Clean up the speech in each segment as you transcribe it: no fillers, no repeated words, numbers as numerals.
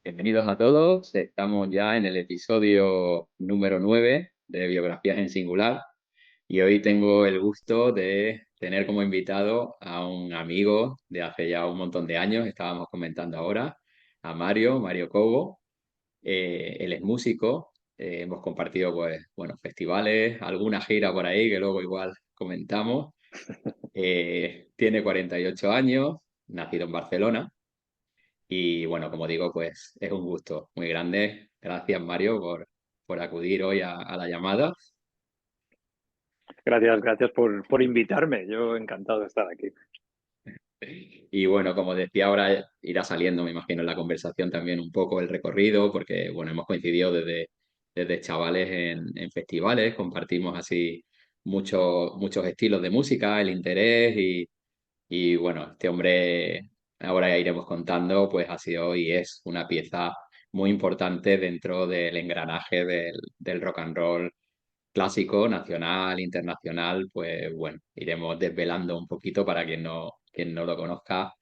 Bienvenidos a todos. Estamos ya en el episodio número 9 de Biografías en Singular y hoy tengo el gusto de tener como invitado a un amigo de hace ya un montón de años, estábamos comentando ahora, a Mario Cobo. Él es músico, hemos compartido pues, bueno, festivales, alguna gira por ahí que luego igual comentamos. Tiene 48 años, nacido en Barcelona. Y bueno, como digo, pues es un gusto muy grande. Gracias, Mario, por acudir hoy a la llamada. Gracias por invitarme. Yo encantado de estar aquí. Y bueno, como decía, ahora irá saliendo, me imagino, en la conversación también un poco el recorrido, porque bueno, hemos coincidido desde chavales en festivales, compartimos así muchos estilos de música, el interés y bueno, este hombre, ahora ya iremos contando, pues ha sido y es una pieza muy importante dentro del engranaje del rock and roll clásico, nacional, internacional, pues bueno, iremos desvelando un poquito para quien no lo conozca,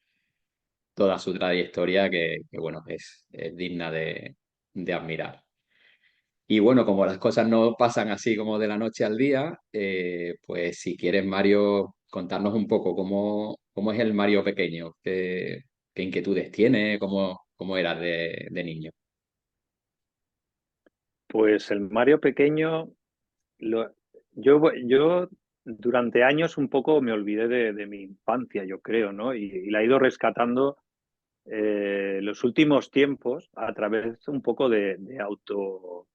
toda su trayectoria bueno, es digna de admirar. Y bueno, como las cosas no pasan así como de la noche al día, pues si quieres, Mario, contarnos un poco cómo es el Mario pequeño, qué inquietudes tiene, cómo era de niño. Pues el Mario pequeño, lo- yo durante años un poco me olvidé de mi infancia, yo creo, ¿no? Y la he ido rescatando los últimos tiempos a través un poco de auto,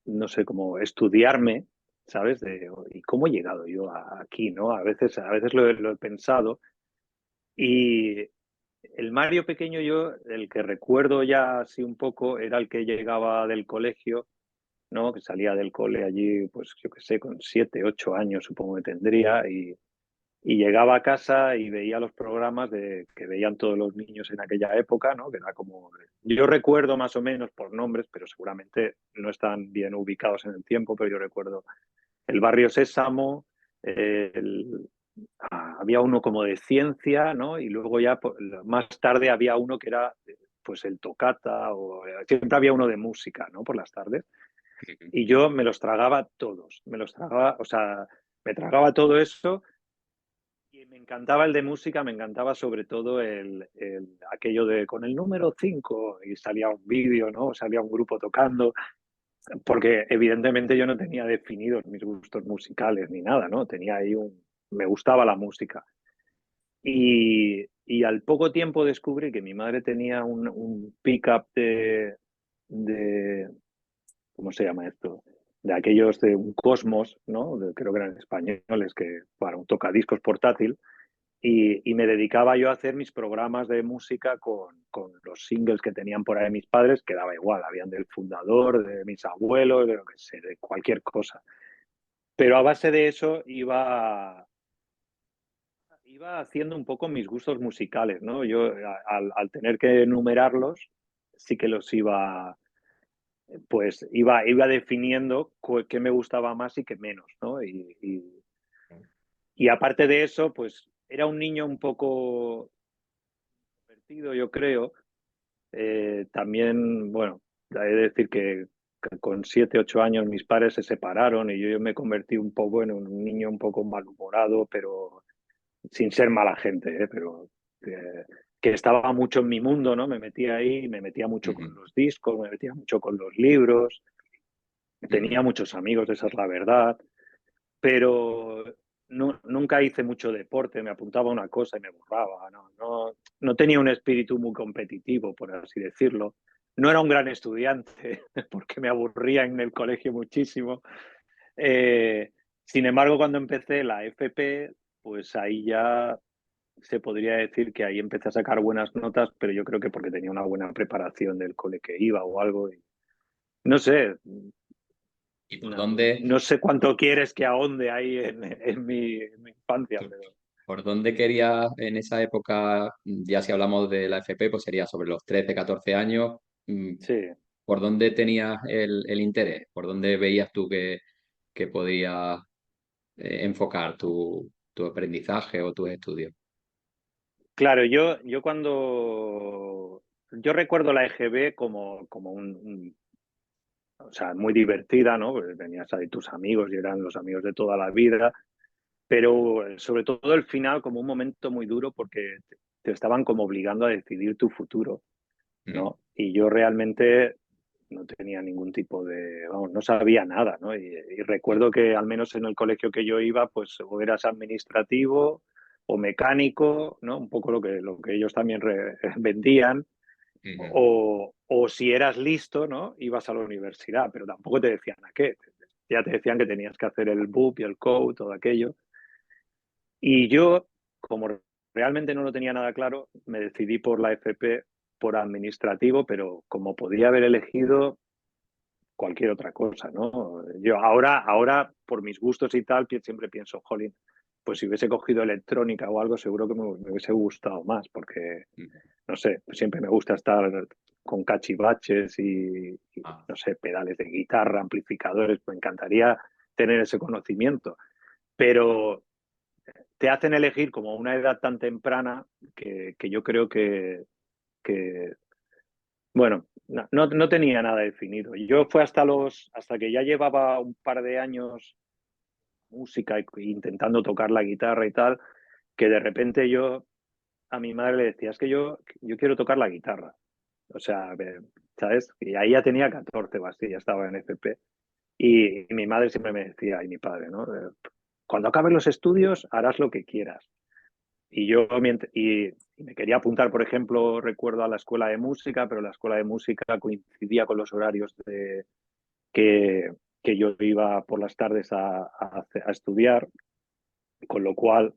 no sé, cómo estudiarme, ¿sabes? ¿Y cómo he llegado yo aquí, ¿no? A veces lo he pensado. Y el Mario pequeño, yo, el que recuerdo ya así un poco, era el que llegaba del colegio, ¿no? Que salía del cole allí, pues yo qué sé, con 7, 8 años supongo que tendría, y llegaba a casa y veía los programas que veían todos los niños en aquella época, ¿no? Que era como, yo recuerdo más o menos por nombres, pero seguramente no están bien ubicados en el tiempo, pero yo recuerdo el Barrio Sésamo, el, había uno como de ciencia, ¿no? Y luego ya más tarde había uno que era pues el tocata o siempre había uno de música, ¿no? Por las tardes. Y yo me los tragaba todos, me los tragaba, o sea, me tragaba todo eso y me encantaba el de música, me encantaba sobre todo aquello de con el número 5 y salía un vídeo, ¿no? Salía un grupo tocando, porque evidentemente yo no tenía definidos mis gustos musicales ni nada, ¿no? Tenía ahí me gustaba la música. Y al poco tiempo descubrí que mi madre tenía un pick-up de, ¿cómo se llama esto? De aquellos de un Cosmos, ¿no? Creo que eran españoles, que para un tocadiscos portátil. Y me dedicaba yo a hacer mis programas de música con los singles que tenían por ahí mis padres, que daba igual, habían del Fundador, de mis abuelos, de lo que sé, de cualquier cosa. Pero a base de eso iba haciendo un poco mis gustos musicales, ¿no? Yo al tener que enumerarlos, sí que los iba definiendo qué me gustaba más y qué menos, ¿no? Y aparte de eso, pues era un niño un poco divertido, yo creo. También, bueno, he de decir que con 7, 8 años mis padres se separaron y yo me convertí un poco en un niño un poco malhumorado, pero sin ser mala gente, pero eh, que estaba mucho en mi mundo, ¿no? Me metía ahí, me metía mucho con Ujú, los discos, me metía mucho con los libros, ujú. tenía muchos amigos, esa es la verdad, pero nunca hice mucho deporte, me apuntaba a una cosa y me borraba, no tenía un espíritu muy competitivo, por así decirlo. No era un gran estudiante, porque me aburría en el colegio muchísimo. Eh, Sin embargo, cuando empecé la FP, pues ahí ya se podría decir que ahí empecé a sacar buenas notas, pero yo creo que porque tenía una buena preparación del cole que iba o algo. No sé, ¿Y por no, dónde, no sé cuánto quieres que ahonde ahí en mi infancia, por, pero por dónde querías en esa época, ya si hablamos de la FP, pues sería sobre los 13 14 años, mm, sí. ¿por dónde tenías el interés? ¿Por dónde veías tú que podías enfocar tu aprendizaje o tus estudios? Claro, yo cuando... Yo recuerdo la EGB como o sea, muy divertida, ¿no? Porque tenías ahí tus amigos y eran los amigos de toda la vida, pero sobre todo el final como un momento muy duro porque te estaban como obligando a decidir tu futuro, Mm, ¿no? Y yo realmente no tenía ningún tipo de, vamos, no sabía nada, ¿no? Y mm, recuerdo que al menos en el colegio que yo iba, pues o eras administrativo o mecánico, ¿no? Un poco lo que ellos también vendían, mm, o si eras listo, ¿no? Ibas a la universidad, pero tampoco te decían a qué. Ya te decían que tenías que hacer el BUP y el code, todo aquello. Y yo, como realmente no lo tenía nada claro, me decidí por la FP, por administrativo, pero como podía haber elegido cualquier otra cosa, ¿no? Yo ahora por mis gustos y tal, siempre pienso, jolín, pues si hubiese cogido electrónica o algo, seguro que me hubiese gustado más, porque, mm. no sé, siempre me gusta estar con cachivaches y, Ah, no sé, pedales de guitarra, amplificadores, me encantaría tener ese conocimiento, pero te hacen elegir como a una edad tan temprana que yo creo que bueno, no tenía nada definido. Yo fue hasta que ya llevaba un par de años música intentando tocar la guitarra y tal, que de repente yo a mi madre le decía, es que yo quiero tocar la guitarra. O sea, ¿sabes? Y ahí ya tenía 14 o así, ya estaba en FP. Y mi madre siempre me decía, y mi padre, ¿no? Cuando acabes los estudios harás lo que quieras. Y me quería apuntar, por ejemplo, recuerdo a la escuela de música, pero la escuela de música coincidía con los horarios que, que yo iba por las tardes a estudiar, con lo cual,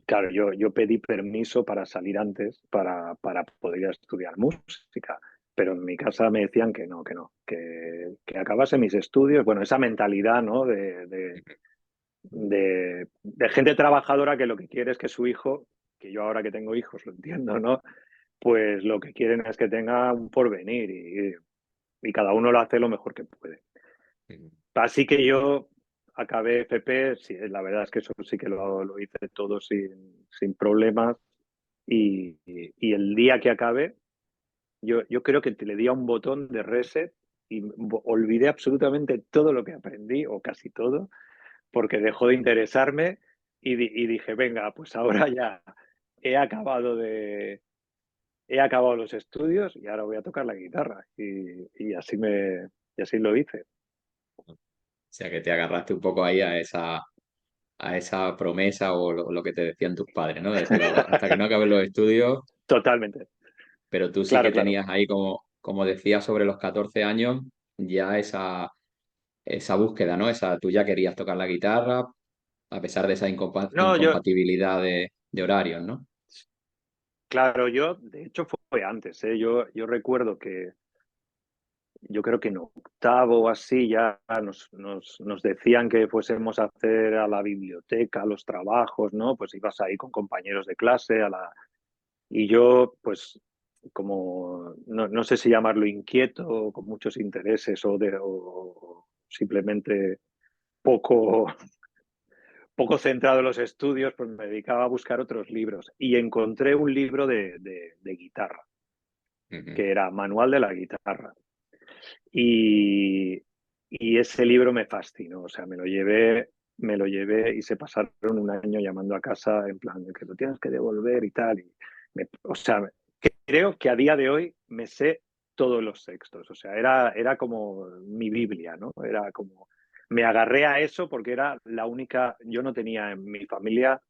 claro, yo pedí permiso para salir antes para poder ir a estudiar música, pero en mi casa me decían que acabase mis estudios. Bueno, esa mentalidad, ¿no? De gente trabajadora que lo que quiere es que su hijo, que yo ahora que tengo hijos lo entiendo, ¿no? Pues lo que quieren es que tenga un porvenir y cada uno lo hace lo mejor que puede. mm, Así que yo acabé FP, sí, la verdad es que eso sí que lo hice todo sin problemas y el día que acabé, yo creo que le di a un botón de reset y olvidé absolutamente todo lo que aprendí, o casi todo, porque dejó de interesarme y dije, venga, pues ahora ya he acabado de, he acabado los estudios y ahora voy a tocar la guitarra. Y así lo hice. o sea que te agarraste un poco ahí a esa promesa o lo que te decían tus padres, ¿no? De decir, hasta que no acabes los estudios, Totalmente. pero tú sí Claro, que claro. tenías ahí, como decías, sobre los 14 años, ya esa búsqueda, ¿no? Tú ya querías tocar la guitarra, a pesar de esa No, incompatibilidad de horarios, ¿no? claro, de hecho fue antes, ¿eh? Yo recuerdo que yo creo que en octavo o así ya nos decían que fuésemos a hacer a la biblioteca, los trabajos, ¿no? Pues ibas ahí con compañeros de clase y yo, pues, como no sé si llamarlo inquieto, o con muchos intereses o simplemente poco, poco centrado en los estudios, pues me dedicaba a buscar otros libros y encontré un libro de guitarra, Ujú. que era Manual de la Guitarra. Y, y ese libro me fascinó, o sea, me lo llevé y se pasaron un año llamando a casa en plan de que lo tienes que devolver y tal. O sea, creo que a día de hoy me sé todos los textos, o sea, era como mi Biblia, ¿no? Era como, me agarré a eso porque era la única, yo no tenía en mi familia,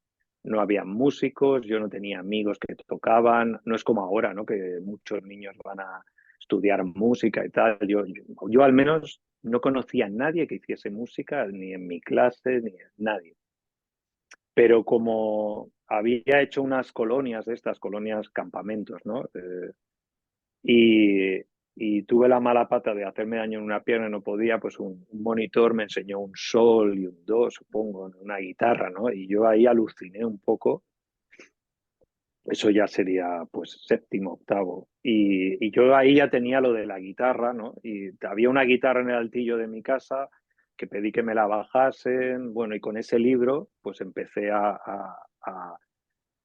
no había músicos, yo no tenía amigos que tocaban, no es como ahora, ¿no? Que muchos niños van a estudiar música y tal. Yo al menos no conocía a nadie que hiciese música, ni en mi clase, ni nadie. Pero como había hecho unas colonias de estas, colonias campamentos, ¿no? Y, y tuve la mala pata de hacerme daño en una pierna y no podía, pues un monitor me enseñó un sol y un do, supongo, en una guitarra, ¿no? Y yo ahí aluciné un poco. Eso ya sería pues séptimo, octavo. Y yo ahí ya tenía lo de la guitarra, ¿no? Y había una guitarra en el altillo de mi casa que pedí que me la bajasen. Bueno, y con ese libro pues empecé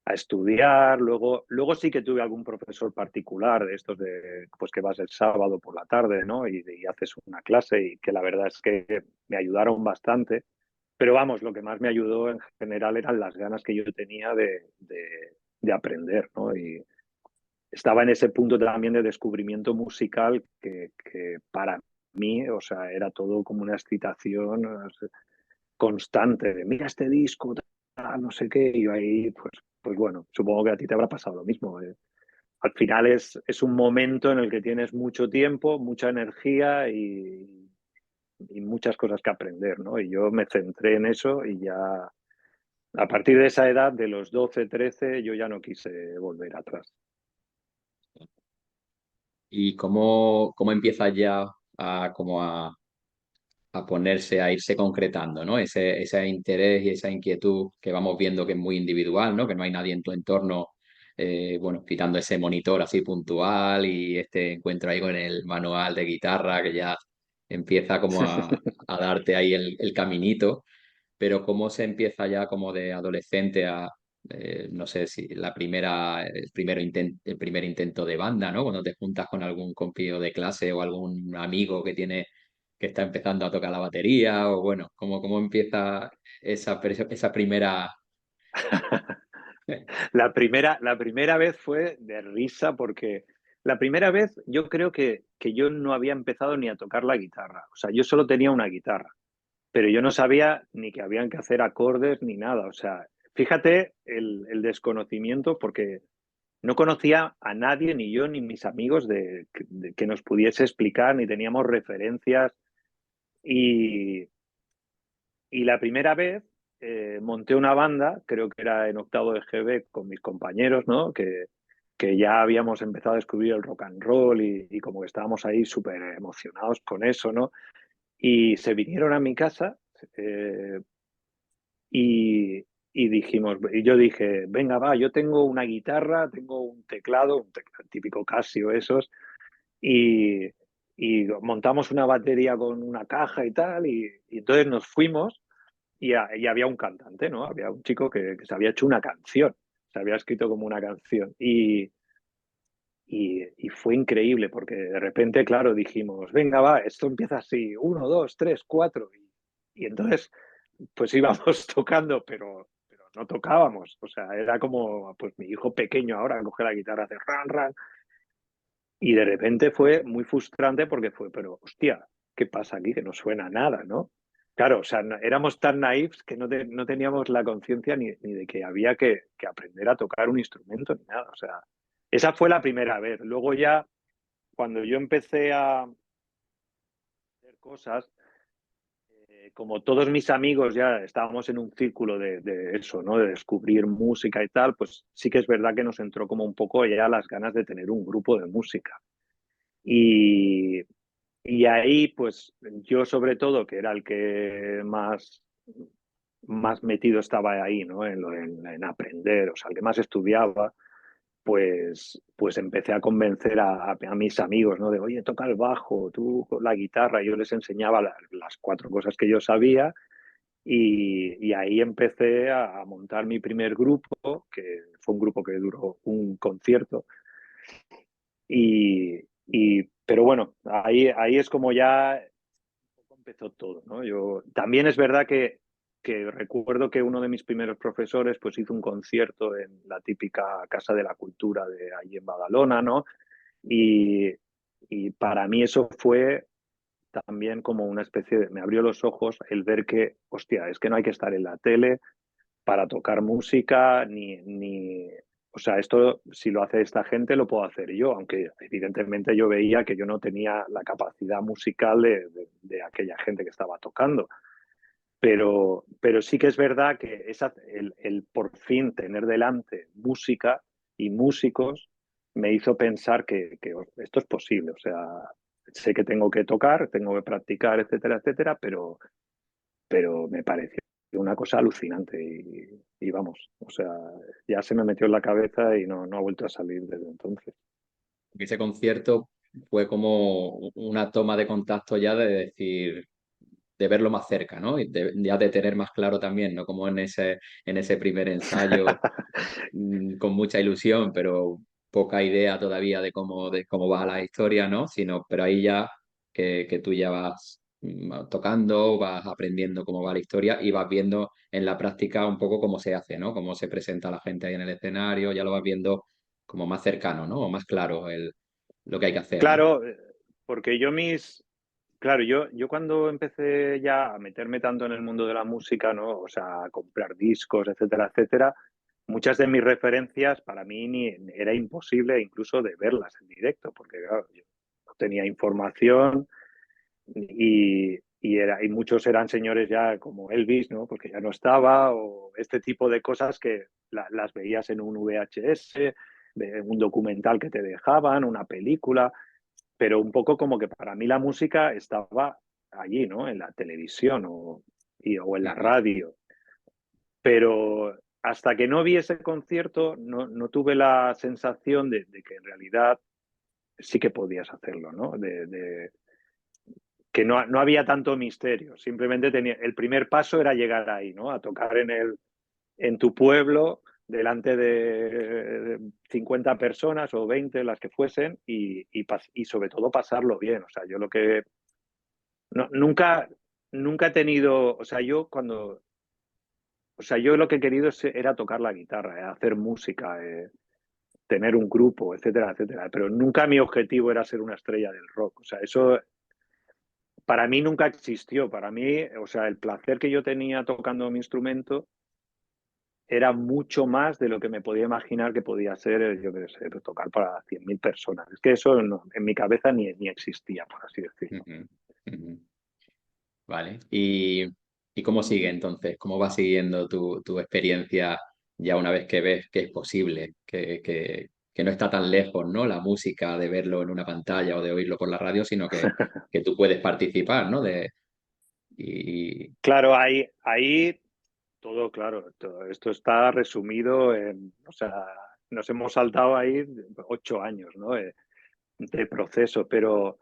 a estudiar. Luego sí que tuve algún profesor particular de estos de, pues que vas el sábado por la tarde, ¿no? Y haces una clase y que la verdad es que me ayudaron bastante. Pero vamos, lo que más me ayudó en general eran las ganas que yo tenía de aprender, ¿no? Y estaba en ese punto también de descubrimiento musical que para mí, o sea, era todo como una excitación constante de mira este disco, tal, no sé qué, y yo ahí, pues bueno, supongo que a ti te habrá pasado lo mismo. Al final es un momento en el que tienes mucho tiempo, mucha energía y muchas cosas que aprender, ¿no? Y yo me centré en eso y ya a partir de esa edad, de los 12 13 yo ya no quise volver atrás. ¿Y cómo empiezas ya a ponerse, a irse concretando, ¿no? Ese interés y esa inquietud que vamos viendo que es muy individual, ¿no? Que no hay nadie en tu entorno, bueno, quitando ese monitor así puntual y este encuentro ahí con el manual de guitarra que ya empieza como a darte ahí el caminito, pero cómo se empieza ya como de adolescente a, no sé si el primer intento de banda, ¿no? Cuando te juntas con algún compío de clase o algún amigo que está empezando a tocar la batería, o bueno, cómo empieza esa primera... La primera vez fue de risa porque la primera vez yo creo que yo no había empezado ni a tocar la guitarra. O sea, yo solo tenía una guitarra, pero yo no sabía ni que habían que hacer acordes ni nada. O sea, fíjate el desconocimiento porque no conocía a nadie, ni yo ni mis amigos, de que nos pudiese explicar, ni teníamos referencias. Y, y la primera vez monté una banda, creo que era en octavo de GB con mis compañeros, ¿no? Que ya habíamos empezado a descubrir el rock and roll y como que estábamos ahí súper emocionados con eso, ¿no? Y se vinieron a mi casa eh, y, y dijimos, y yo dije, venga, va, yo tengo una guitarra, tengo un teclado, típico Casio esos, y, y montamos una batería con una caja y tal, y entonces nos fuimos y había un cantante, ¿no? Había un chico que se había hecho una canción, se había escrito como una canción. Y fue increíble porque de repente, claro, dijimos, venga, va, esto empieza así, uno, dos, tres, cuatro. Y entonces, pues íbamos tocando, pero no tocábamos. O sea, era como, pues mi hijo pequeño ahora coge la guitarra, hace ran, ran. Y de repente fue muy frustrante porque fue, pero hostia, ¿qué pasa aquí? Que no suena nada, ¿no? Claro, o sea, éramos tan naifs que no teníamos la conciencia ni de que había que aprender a tocar un instrumento ni nada. O sea, esa fue la primera vez. Luego ya, cuando yo empecé a hacer cosas, como todos mis amigos ya estábamos en un círculo de eso, ¿no? De descubrir música y tal, pues sí que es verdad que nos entró como un poco ya las ganas de tener un grupo de música. Y, y ahí, pues yo sobre todo, que era el que más metido estaba ahí, ¿no? En aprender, o sea, el que más estudiaba, pues empecé a convencer a mis amigos, ¿no? De, oye, toca el bajo, tú con la guitarra, yo les enseñaba las cuatro cosas que yo sabía y ahí empecé a montar mi primer grupo, que fue un grupo que duró un concierto pero bueno, ahí es como ya empezó todo, ¿no? Yo, también es verdad que recuerdo que uno de mis primeros profesores pues hizo un concierto en la típica Casa de la Cultura de allí en Badalona, ¿no? Y, y para mí eso fue también como una especie de, me abrió los ojos el ver que, hostia, es que no hay que estar en la tele para tocar música, o sea, esto si lo hace esta gente lo puedo hacer yo, aunque evidentemente yo veía que yo no tenía la capacidad musical de aquella gente que estaba tocando. Pero sí que es verdad que el por fin tener delante música y músicos me hizo pensar que esto es posible. O sea, sé que tengo que tocar, tengo que practicar, etcétera, etcétera, pero me pareció una cosa alucinante y vamos, o sea, ya se me metió en la cabeza y no ha vuelto a salir desde entonces. Ese concierto fue como una toma de contacto ya de decir, de verlo más cerca, ¿no? Y ya de tener más claro también, no como en ese primer ensayo con mucha ilusión, pero poca idea todavía de cómo va la historia, ¿no? Pero ahí ya que tú ya vas tocando, vas aprendiendo cómo va la historia y vas viendo en la práctica un poco cómo se hace, ¿no? Cómo se presenta la gente ahí en el escenario, ya lo vas viendo como más cercano, ¿no? O más claro lo que hay que hacer, ¿no? Claro, porque claro, yo cuando empecé ya a meterme tanto en el mundo de la música, ¿no? O sea, a comprar discos, etcétera, etcétera, muchas de mis referencias para mí era imposible incluso de verlas en directo, porque claro, yo no tenía información y muchos eran señores ya como Elvis, ¿no? Porque ya no estaba, o este tipo de cosas que las veías en un VHS, de un documental que te dejaban, una película, pero un poco como que para mí la música estaba allí, ¿no? En la televisión o en la Ujú, radio. Pero hasta que no vi ese concierto, no tuve la sensación de que en realidad sí que podías hacerlo, ¿no? Que no había tanto misterio. Simplemente el primer paso era llegar ahí, ¿no? A tocar en tu pueblo delante de 50 personas o 20, las que fuesen, y sobre todo pasarlo bien. O sea, yo lo que nunca he tenido, o sea, yo lo que he querido era tocar la guitarra, hacer música, tener un grupo, etcétera, etcétera. Pero nunca mi objetivo era ser una estrella del rock. O sea, eso para mí nunca existió. Para mí, o sea, el placer que yo tenía tocando mi instrumento era mucho más de lo que me podía imaginar que podía ser, yo qué sé, tocar para 100.000 personas. Es que eso en mi cabeza ni existía, por así decirlo. ujú, ujú. Vale. ¿Y cómo sigue entonces? ¿Cómo va siguiendo tu experiencia ya una vez que ves que es posible, que no está tan lejos, ¿no? La música de verlo en una pantalla o de oírlo por la radio, sino que tú puedes participar, ¿no? Y, Claro, ahí todo, claro, todo esto está resumido en, o sea, nos hemos saltado ahí 8 años, ¿no? De proceso, pero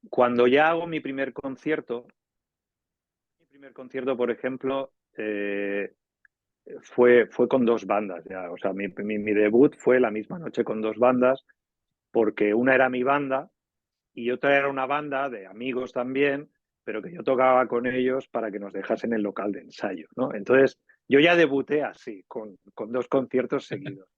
cuando ya hago mi primer concierto, por ejemplo, fue con dos bandas ya. O sea, mi debut fue la misma noche con dos bandas, porque una era mi banda y otra era una banda de amigos también, pero que yo tocaba con ellos para que nos dejasen el local de ensayo, ¿no? Entonces, yo ya debuté así, con dos conciertos seguidos.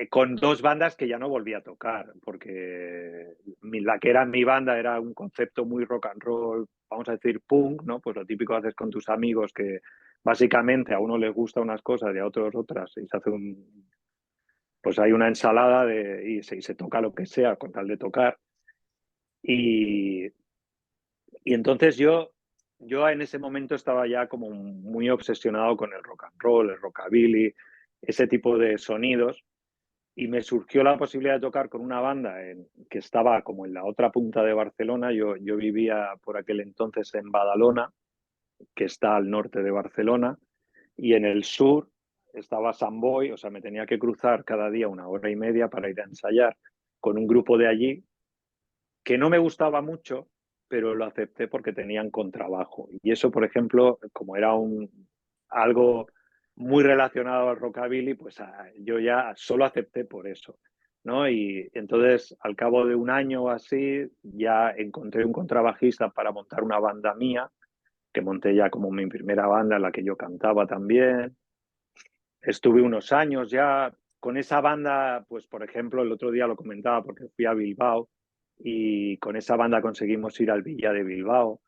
Con dos bandas que ya no volví a tocar, porque la que era mi banda era un concepto muy rock and roll, vamos a decir punk, ¿no? Pues lo típico que haces con tus amigos, que básicamente a uno les gusta unas cosas y a otros otras, y se hace pues hay una ensalada y se toca lo que sea con tal de tocar. Y, y entonces yo en ese momento estaba ya como muy obsesionado con el rock and roll, el rockabilly, ese tipo de sonidos, y me surgió la posibilidad de tocar con una banda que estaba como en la otra punta de Barcelona. Yo vivía por aquel entonces en Badalona, que está al norte de Barcelona, y en el sur estaba Sant Boi, o sea, me tenía que cruzar cada día 1 hora y media para ir a ensayar con un grupo de allí que no me gustaba mucho, pero lo acepté porque tenían contrabajo. Y eso, por ejemplo, como era algo muy relacionado al rockabilly, pues yo ya solo acepté por eso, ¿no? Y entonces, al cabo de un año o así, ya encontré un contrabajista para montar una banda mía, que monté ya como mi primera banda en la que yo cantaba también. Estuve unos años ya con esa banda, pues por ejemplo, el otro día lo comentaba porque fui a Bilbao y con esa banda conseguimos ir al Villa de Bilbao,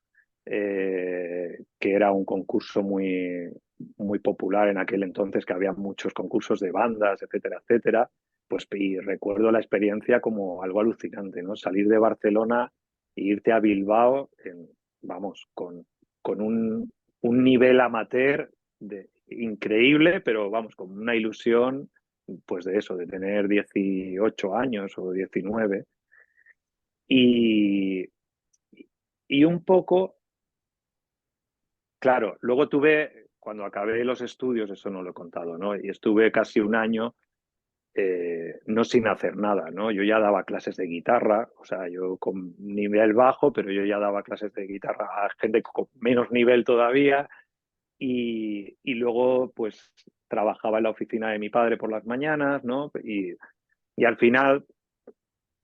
que era un concurso muy popular en aquel entonces, que había muchos concursos de bandas, etcétera, etcétera. Pues y recuerdo la experiencia como algo alucinante, ¿no? Salir de Barcelona e irte a Bilbao, vamos, con un nivel amateur increíble, pero vamos, con una ilusión, pues de eso, de tener 18 años o 19. Y, y un poco, claro, cuando acabé los estudios, eso no lo he contado, ¿no? Y estuve casi un año no sin hacer nada, ¿no? Yo ya daba clases de guitarra, o sea, yo con nivel bajo, pero yo ya daba clases de guitarra a gente con menos nivel todavía y luego pues trabajaba en la oficina de mi padre por las mañanas, ¿no? Y al final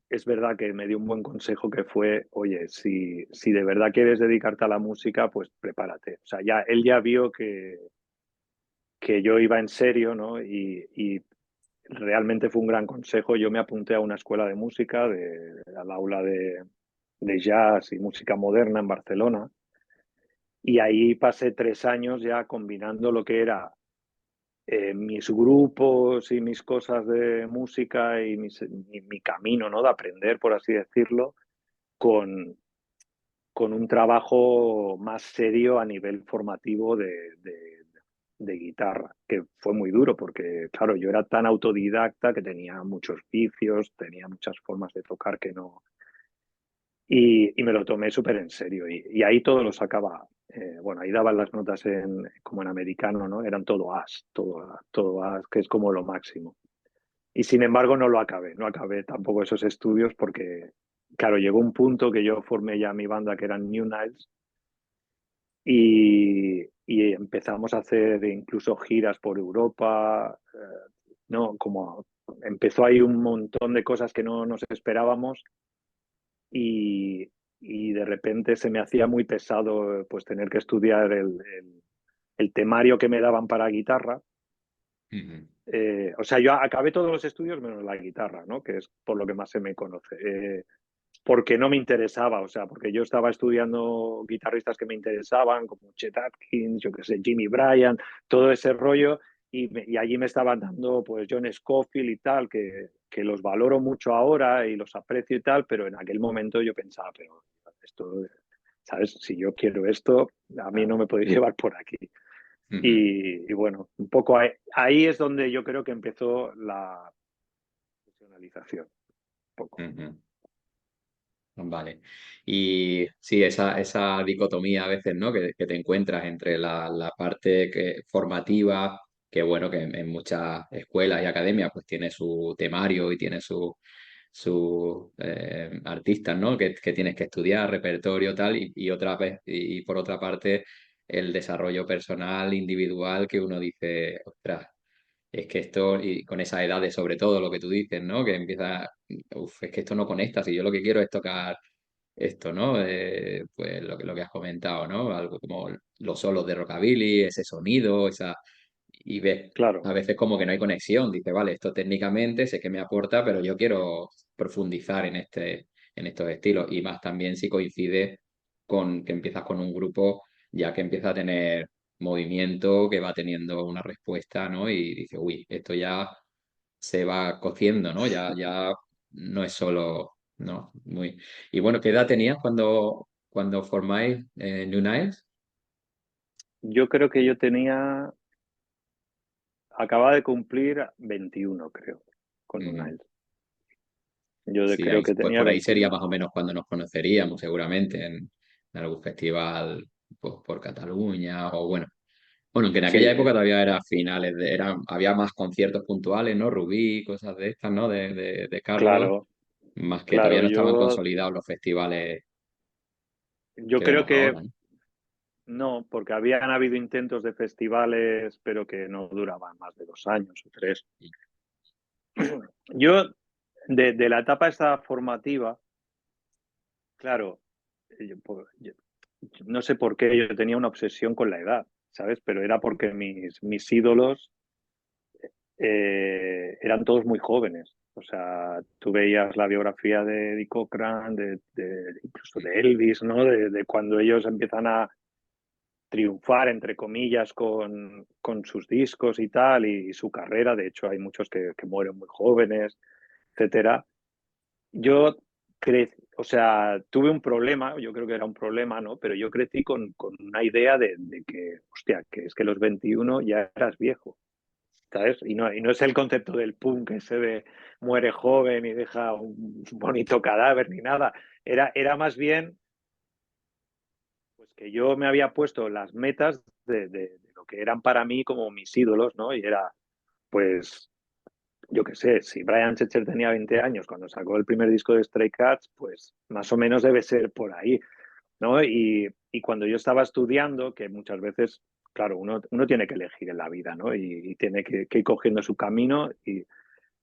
es verdad que me dio un buen consejo que fue, oye, si de verdad quieres dedicarte a la música, pues prepárate. O sea, ya, él ya vio que yo iba en serio, ¿no? Y realmente fue un gran consejo. Yo me apunté a una escuela de música, al aula de jazz y música moderna en Barcelona, y ahí pasé 3 años ya combinando lo que era mis grupos y mis cosas de música y mi camino, ¿no? De aprender, por así decirlo, con, con un trabajo más serio a nivel formativo de guitarra, que fue muy duro porque, claro, yo era tan autodidacta que tenía muchos vicios, tenía muchas formas de tocar que no. Y me lo tomé súper en serio y ahí todo lo sacaba. Bueno, ahí daban las notas como en americano, ¿no? Eran todo as, todo as, que es como lo máximo. Y sin embargo no acabé tampoco esos estudios porque, claro, llegó un punto que yo formé ya mi banda que eran New Niles y empezamos a hacer incluso giras por Europa, ¿no? Como empezó ahí un montón de cosas que no nos esperábamos y, y de repente se me hacía muy pesado pues tener que estudiar el temario que me daban para guitarra. Ujú. O sea, yo acabé todos los estudios menos la guitarra, ¿no? Que es por lo que más se me conoce. Porque no me interesaba, o sea, porque yo estaba estudiando guitarristas que me interesaban, como Chet Atkins, yo qué sé, Jimmy Bryan, todo ese rollo, y allí me estaban dando pues John Scofield y tal, que los valoro mucho ahora y los aprecio y tal, pero en aquel momento yo pensaba, pero esto, ¿sabes? Si yo quiero esto, a mí no Claro. me podéis llevar por aquí. Ujú, Y bueno, un poco ahí es donde yo creo que empezó la profesionalización, un poco. ujú. Vale. Y sí, esa dicotomía a veces, ¿no? Que te encuentras entre la parte formativa, que bueno, que en muchas escuelas y academias pues tiene su temario y tiene su artistas, ¿no? Que tienes que estudiar, repertorio, tal, y otra vez, y por otra parte, el desarrollo personal, individual, que uno dice, ostras, es que esto, y con esas edades sobre todo, lo que tú dices, ¿no? Que empieza, uf, es que esto no conecta, si yo lo que quiero es tocar esto, ¿no? Pues lo que has comentado, ¿no? Algo como los solos de rockabilly, ese sonido, y ves Claro, a veces como que no hay conexión. Dice, vale, esto técnicamente sé que me aporta, pero yo quiero profundizar en estos estilos. Y más también si coincide con que empiezas con un grupo ya que empieza a tener movimiento, que va teniendo una respuesta, ¿no? Y dice, uy, esto ya se va cociendo, ¿no? Ya no es solo, ¿no? Muy... Y bueno, ¿qué edad tenías cuando formáis New Niles? yo creo que yo tenía acababa de cumplir 21, creo, con un Mm, año. Yo sí, creo ahí, que pues tenía por ahí sería 21. más o menos cuando nos conoceríamos, seguramente, en algún festival pues, por Cataluña o bueno. Bueno, que en aquella Sí, época todavía era finales, había más conciertos puntuales, ¿no? Rubí, cosas de estas, ¿no? De Carlos, claro, más que todavía claro. no estaban consolidados los festivales Yo que creo vemos que ahora, ¿no? no, porque habían habido intentos de festivales, pero que no duraban más de 2 años o 3. Yo, de la etapa esta formativa, claro, no sé por qué yo tenía una obsesión con la edad, ¿sabes? Pero era porque mis ídolos eran todos muy jóvenes. O sea, tú veías la biografía de Eddie Cochran, incluso de Elvis, ¿no? De cuando ellos empiezan a triunfar, entre comillas, con sus discos y tal, y su carrera. De hecho, hay muchos que mueren muy jóvenes, etcétera. Yo o sea, tuve un problema, yo creo que era un problema, ¿no? Pero yo crecí con una idea de que, hostia, que es que los 21 ya eras viejo. ¿Sabes? Y no es el concepto del punk ese de muere joven y deja un bonito cadáver ni nada. Era más bien pues que yo me había puesto las metas de lo que eran para mí como mis ídolos, ¿no? Y era, pues, yo qué sé, si Brian Setzer tenía 20 años cuando sacó el primer disco de Stray Cats, pues más o menos debe ser por ahí, ¿no? Y cuando yo estaba estudiando, que muchas veces, claro, uno tiene que elegir en la vida, ¿no? Y tiene que ir cogiendo su camino.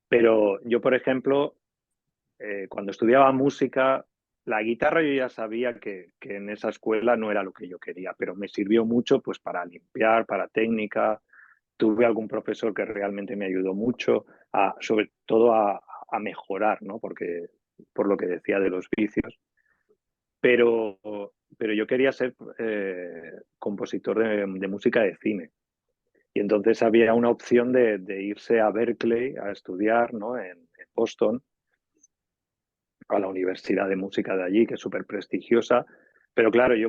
Pero yo, por ejemplo, cuando estudiaba música, la guitarra yo ya sabía que en esa escuela no era lo que yo quería, pero me sirvió mucho pues para limpiar, para técnica. Tuve algún profesor que realmente me ayudó mucho, sobre todo a mejorar, ¿no? Porque, por lo que decía de los vicios. Pero, pero yo quería ser compositor de música de cine. Y entonces había una opción de irse a Berkeley a estudiar, ¿no? En Boston, a la Universidad de Música de allí, que es súper prestigiosa. Pero claro, yo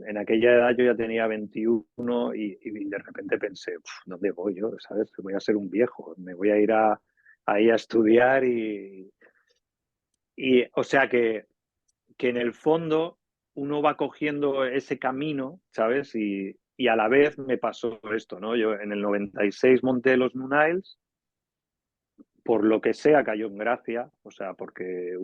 en aquella edad yo ya tenía 21 y de repente pensé, ¿dónde voy yo? ¿Sabes? Voy a ser un viejo, me voy a ir ahí a estudiar y o sea que en el fondo uno va cogiendo ese camino, ¿sabes? Y a la vez me pasó esto, ¿no? Yo en el 96 monté los Moon por lo que sea cayó en gracia, o sea, porque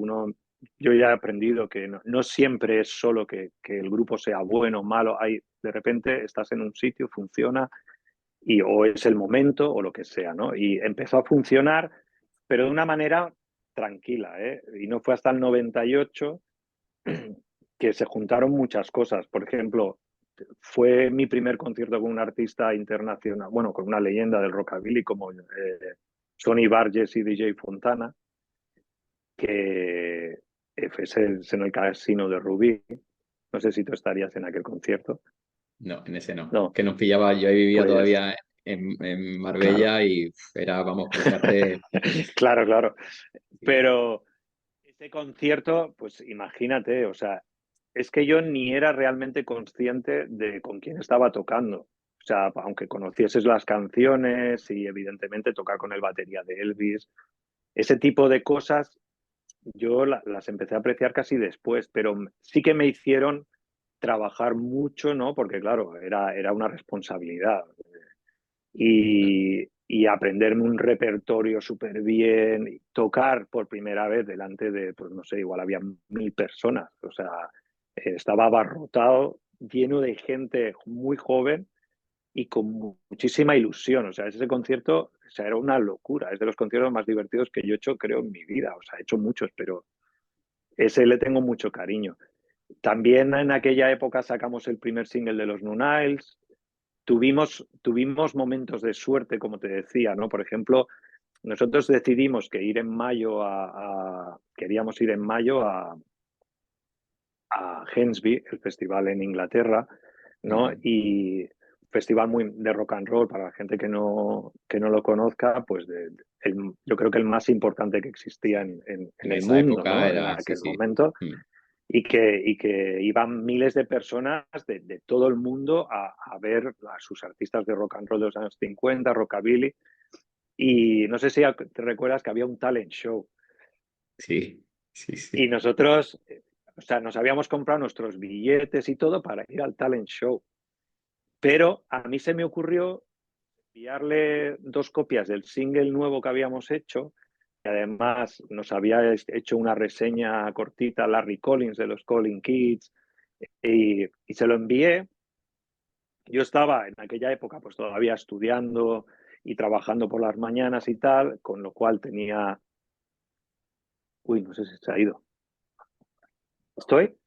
yo ya he aprendido que no siempre es solo que el grupo sea bueno o malo, de repente estás en un sitio, funciona, o es el momento o lo que sea, ¿no? Y empezó a funcionar, pero de una manera tranquila, ¿eh? Y no fue hasta el 98 que se juntaron muchas cosas. Por ejemplo, fue mi primer concierto con un artista internacional, bueno, con una leyenda del rockabilly como Sonny Barges y DJ Fontana, que es en el casino de Rubí. No sé si tú estarías en aquel concierto. No, en ese no. No, Que nos pillaba, yo he vivido pues todavía en claro, Marbella y era, vamos, cruzarte. claro, claro. Sí, Pero ese concierto, pues imagínate, o sea, es que yo ni era realmente consciente de con quién estaba tocando. O sea, aunque conocieses las canciones y evidentemente tocar con el batería de Elvis, ese tipo de cosas yo las empecé a apreciar casi después, pero sí que me hicieron trabajar mucho, ¿no? Porque claro, era una responsabilidad y aprenderme un repertorio súper bien, tocar por primera vez delante de, pues no sé, igual había 1000 personas, o sea, estaba abarrotado, lleno de gente muy joven y con muchísima ilusión, o sea, ese concierto, o sea, era una locura, es de los conciertos más divertidos que yo he hecho, creo, en mi vida, o sea, he hecho muchos, pero ese le tengo mucho cariño. También en aquella época sacamos el primer single de los Nunails. Tuvimos momentos de suerte, como te decía, ¿no? Por ejemplo, nosotros decidimos que ir en mayo queríamos ir en mayo a Hensby, el festival en Inglaterra, ¿no? ajá. Y festival muy de rock and roll para la gente que no lo conozca, pues yo creo que el más importante que existía en En el esa mundo, época ¿no? En era, sí, aquel sí. momento Mm. y que iban miles de personas de todo el mundo a ver a sus artistas de rock and roll de los años 50, rockabilly. Y no sé si te recuerdas que había un talent show. Sí, sí, Y sí. nosotros, o sea, nos habíamos comprado nuestros billetes y todo para ir al talent show. Pero a mí se me ocurrió enviarle 2 copias del single nuevo que habíamos hecho. Y además nos había hecho una reseña cortita a Larry Collins de los Calling Kids y se lo envié. Yo estaba en aquella época pues todavía estudiando y trabajando por las mañanas y tal, con lo cual tenía... Uy, no sé si se ha ido. ¿Estoy?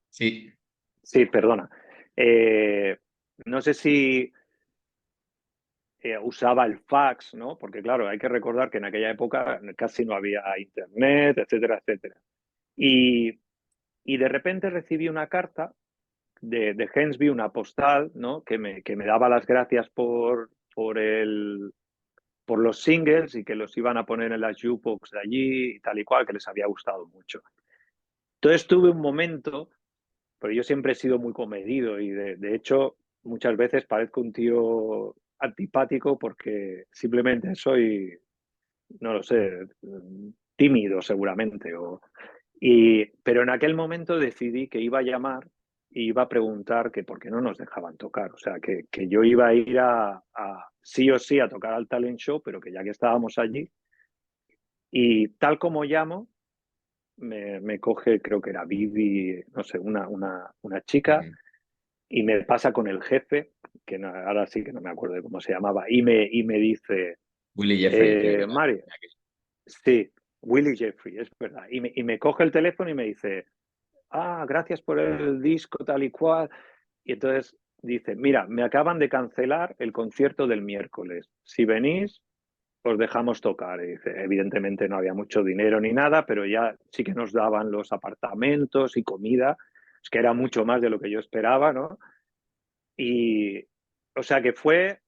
Sí, Sí, perdona. Eh, no sé si usaba el fax, ¿no? Porque claro, hay que recordar que en aquella época casi no había internet, etcétera, etcétera. Y, y de repente recibí una carta de Hensby, una postal, ¿no? Que me daba las gracias por los singles y que los iban a poner en las jukebox de allí y tal y cual, que les había gustado mucho. Entonces tuve un momento, pero yo siempre he sido muy comedido y de hecho muchas veces parezco un tío antipático porque simplemente soy, no lo sé, tímido seguramente. Pero en aquel momento decidí que iba a llamar y iba a preguntar que por qué no nos dejaban tocar. O sea, que yo iba a ir sí o sí a tocar al talent show, pero que ya que estábamos allí, Y tal como llamo, me coge, creo que era Vivi, no sé, una chica, Ujú. y me pasa con el jefe, que no, ahora sí que no me acuerdo de cómo se llamaba, y me dice, Willy Jeffrey, creo que era. Mario, sí, Willie Jeffrey, es verdad, y me coge el teléfono y me dice, gracias por el disco tal y cual, y entonces dice, mira, me acaban de cancelar el concierto del miércoles, si venís, os dejamos tocar. Y dice, evidentemente no había mucho dinero ni nada, pero ya sí que nos daban los apartamentos y comida, es que era mucho más de lo que yo esperaba, ¿no? Y, o sea, que fue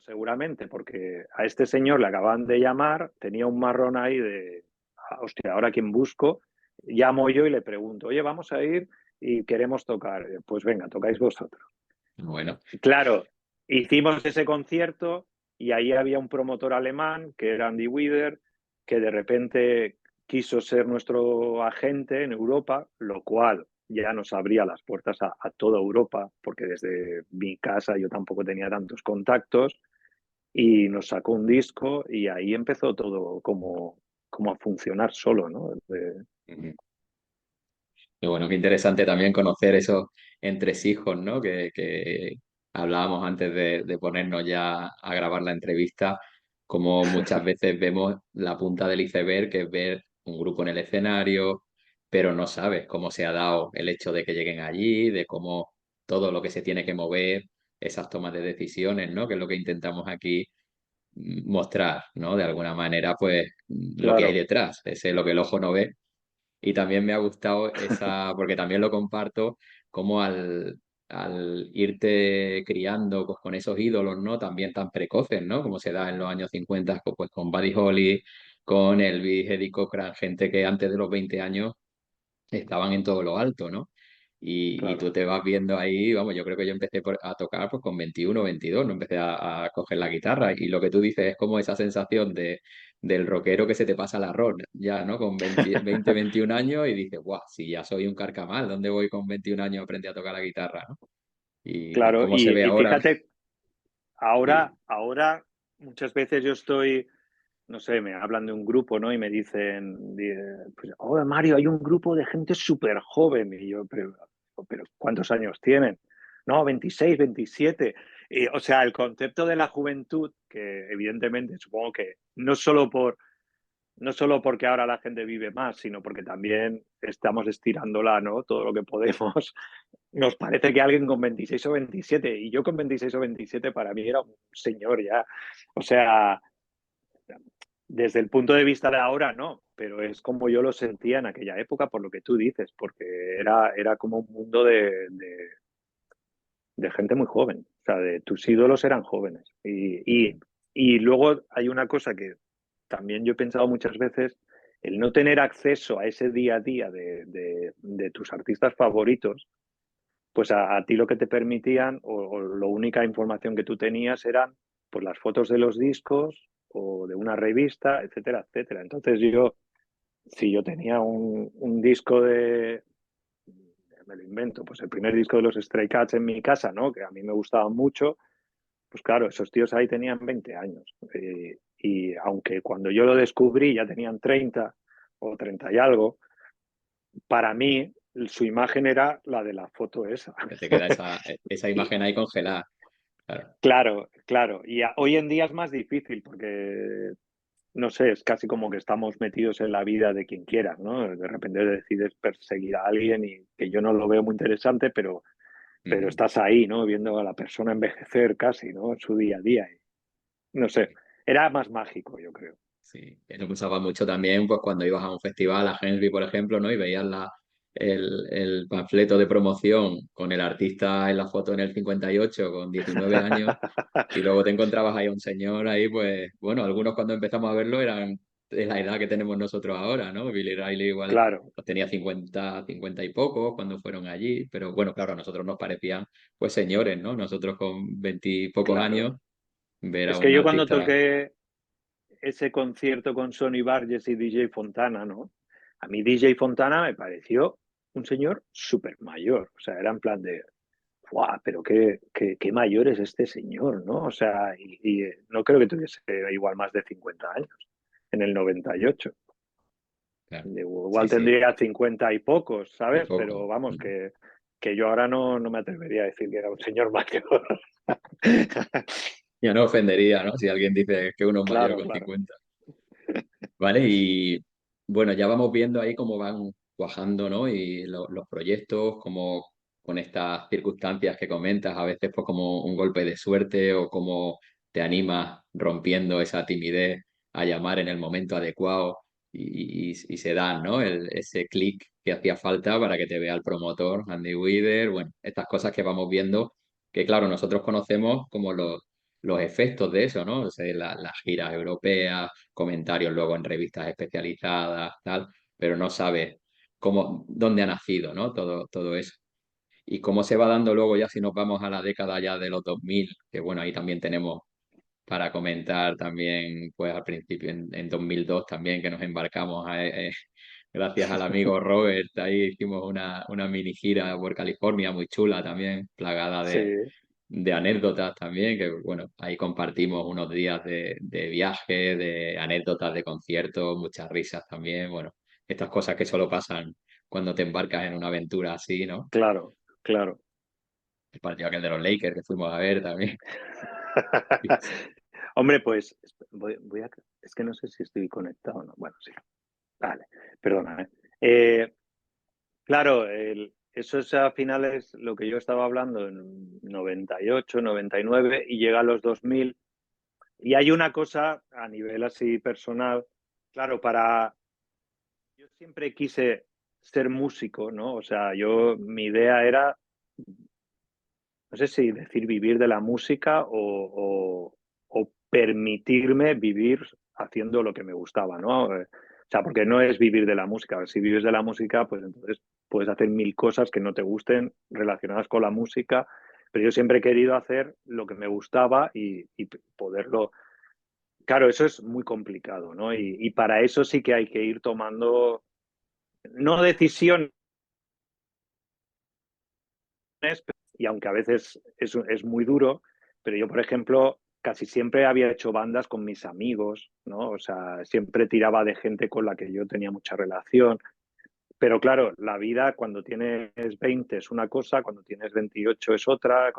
seguramente porque a este señor le acaban de llamar, tenía un marrón ahí de, hostia, ahora quién busco, llamo yo y le pregunto, oye, vamos a ir y queremos tocar. Pues venga, tocáis vosotros. Bueno, Claro, hicimos ese concierto y ahí había un promotor alemán, que era Andy Wider, que de repente quiso ser nuestro agente en Europa, lo cual ya nos abría las puertas a toda Europa, porque desde mi casa yo tampoco tenía tantos contactos, y nos sacó un disco y ahí empezó todo como a funcionar solo, ¿no? ujú. Y bueno, qué interesante también conocer esos entresijos, ¿no? Que hablábamos antes de ponernos ya a grabar la entrevista, como muchas veces vemos la punta del iceberg, que es ver un grupo en el escenario, pero no sabes cómo se ha dado el hecho de que lleguen allí, de cómo todo lo que se tiene que mover, esas tomas de decisiones, ¿no? Que es lo que intentamos aquí mostrar, ¿no? De alguna manera, pues lo que hay Claro, detrás, ese es lo que el ojo no ve y también me ha gustado esa, porque también lo comparto, como al irte criando pues, con esos ídolos, ¿no? También tan precoces, ¿no? Como se da en los años 50 pues, con Buddy Holly, con Elvis, Eddie Cochran, gente que antes de los 20 años estaban en todo lo alto, ¿no? Y tú claro, te vas viendo ahí, vamos, yo creo que yo empecé a tocar pues con 21 o 22, no empecé a coger la guitarra y lo que tú dices es como esa sensación del rockero que se te pasa el arroz, ya, ¿no? Con 20 21 años y dices, guau, si ya soy un carcamal, ¿dónde voy con 21 años a aprender a tocar la guitarra, ¿no? Y claro. cómo se ve Y ahora. fíjate, Sí. ahora muchas veces yo estoy, no sé, me hablan de un grupo, ¿no? Y me dicen, pues, hola Mario, hay un grupo de gente súper joven. Y yo, pero ¿cuántos años tienen? No, 26, 27. Y, o sea, el concepto de la juventud, que evidentemente supongo que no solo porque ahora la gente vive más, sino porque también estamos estirándola, ¿no? Todo lo que podemos. Nos parece que alguien con 26 o 27, y yo con 26 o 27 para mí era un señor ya. O sea, desde el punto de vista de ahora, no, pero es como yo lo sentía en aquella época, por lo que tú dices, porque era como un mundo de gente muy joven. O sea, de tus ídolos eran jóvenes. Y luego hay una cosa que también yo he pensado muchas veces, el no tener acceso a ese día a día de tus artistas favoritos, pues a ti lo que te permitían o la única información que tú tenías eran pues las fotos de los discos o de una revista, etcétera, etcétera. Entonces yo, si yo tenía un disco me lo invento, pues el primer disco de los Stray Cats en mi casa, ¿no? Que a mí me gustaba mucho, pues claro, esos tíos ahí tenían 20 años. Y aunque cuando yo lo descubrí ya tenían 30 o 30 y algo, para mí su imagen era la de la foto esa. Que te queda esa imagen ahí congelada. Claro. Claro, claro. Y hoy en día es más difícil porque, no sé, es casi como que estamos metidos en la vida de quien quiera, ¿no? De repente decides perseguir a alguien y que yo no lo veo muy interesante, pero Ujú. estás ahí, ¿no? Viendo a la persona envejecer casi, ¿no? En su día a día. Y, no sé, era más mágico, yo creo. Sí, eso usaba mucho también pues cuando ibas a un festival, a Hensby, por ejemplo, ¿no? Y veías el panfleto de promoción con el artista en la foto en el 58 con 19 años y luego te encontrabas ahí a un señor ahí, pues bueno, algunos cuando empezamos a verlo eran de la edad que tenemos nosotros ahora, ¿no? Billy Riley igual Claro, pues, tenía 50 y pocos cuando fueron allí, pero bueno, claro, a nosotros nos parecían pues señores, ¿no? Nosotros con 20 y pocos claro. años, ver a Es que un yo cuando artista... toqué ese concierto con Sonny Barges y DJ Fontana, ¿no? A mí DJ Fontana me pareció un señor súper mayor. O sea, era en plan de, ¡guau! Pero qué mayor es este señor, ¿no? O sea, no creo que tuviese igual más de 50 años. en el 98. claro. Sí, Igual sí, tendría 50 y pocos, y ¿sabes? Pero poco. vamos, que yo ahora no me atrevería a decir que era un señor mayor. Ya no ofendería, ¿no? Si alguien dice que uno es mayor Claro, con claro. 50. ¿Vale? Y bueno, ya vamos viendo ahí cómo van cuajando, ¿no? Y los proyectos, como con estas circunstancias que comentas, a veces pues como un golpe de suerte o como te animas rompiendo esa timidez a llamar en el momento adecuado y se dan, ¿no? Ese clic que hacía falta para que te vea el promotor, Andy Weeder, bueno, estas cosas que vamos viendo, que claro, nosotros conocemos como los efectos de eso, ¿no? O sea, las giras europeas, comentarios luego en revistas especializadas, tal, pero no sabes cómo, dónde ha nacido, ¿no? Todo eso. Y cómo se va dando luego ya si nos vamos a la década ya de los 2000, que bueno, ahí también tenemos para comentar también, pues al principio en 2002 también que nos embarcamos gracias al amigo Robert, ahí hicimos una mini gira por California muy chula también, plagada Sí, de anécdotas también, que bueno, ahí compartimos unos días de viaje, de anécdotas de conciertos, muchas risas también, bueno, estas cosas que solo pasan cuando te embarcas en una aventura así, ¿no? claro, claro. El partido aquel de los Lakers que fuimos a ver también. Hombre, pues es que no sé si estoy conectado o no. Bueno, sí. Vale, perdona. Claro, eso es a finales, lo que yo estaba hablando en 98, 99 y llega a los 2000. Y hay una cosa a nivel así personal, claro, yo siempre quise ser músico, ¿no? O sea, mi idea era, no sé si decir vivir de la música o permitirme vivir haciendo lo que me gustaba, ¿no? O sea, porque no es vivir de la música. A ver, si vives de la música, pues entonces puedes hacer mil cosas que no te gusten relacionadas con la música, pero yo siempre he querido hacer lo que me gustaba y poderlo. Claro, eso es muy complicado, ¿no? Y para eso sí que hay que ir tomando, no decisiones, y aunque a veces es muy duro, pero yo, por ejemplo, casi siempre había hecho bandas con mis amigos, ¿no? O sea, siempre tiraba de gente con la que yo tenía mucha relación. Pero claro, la vida cuando tienes 20 es una cosa, cuando tienes 28 es otra,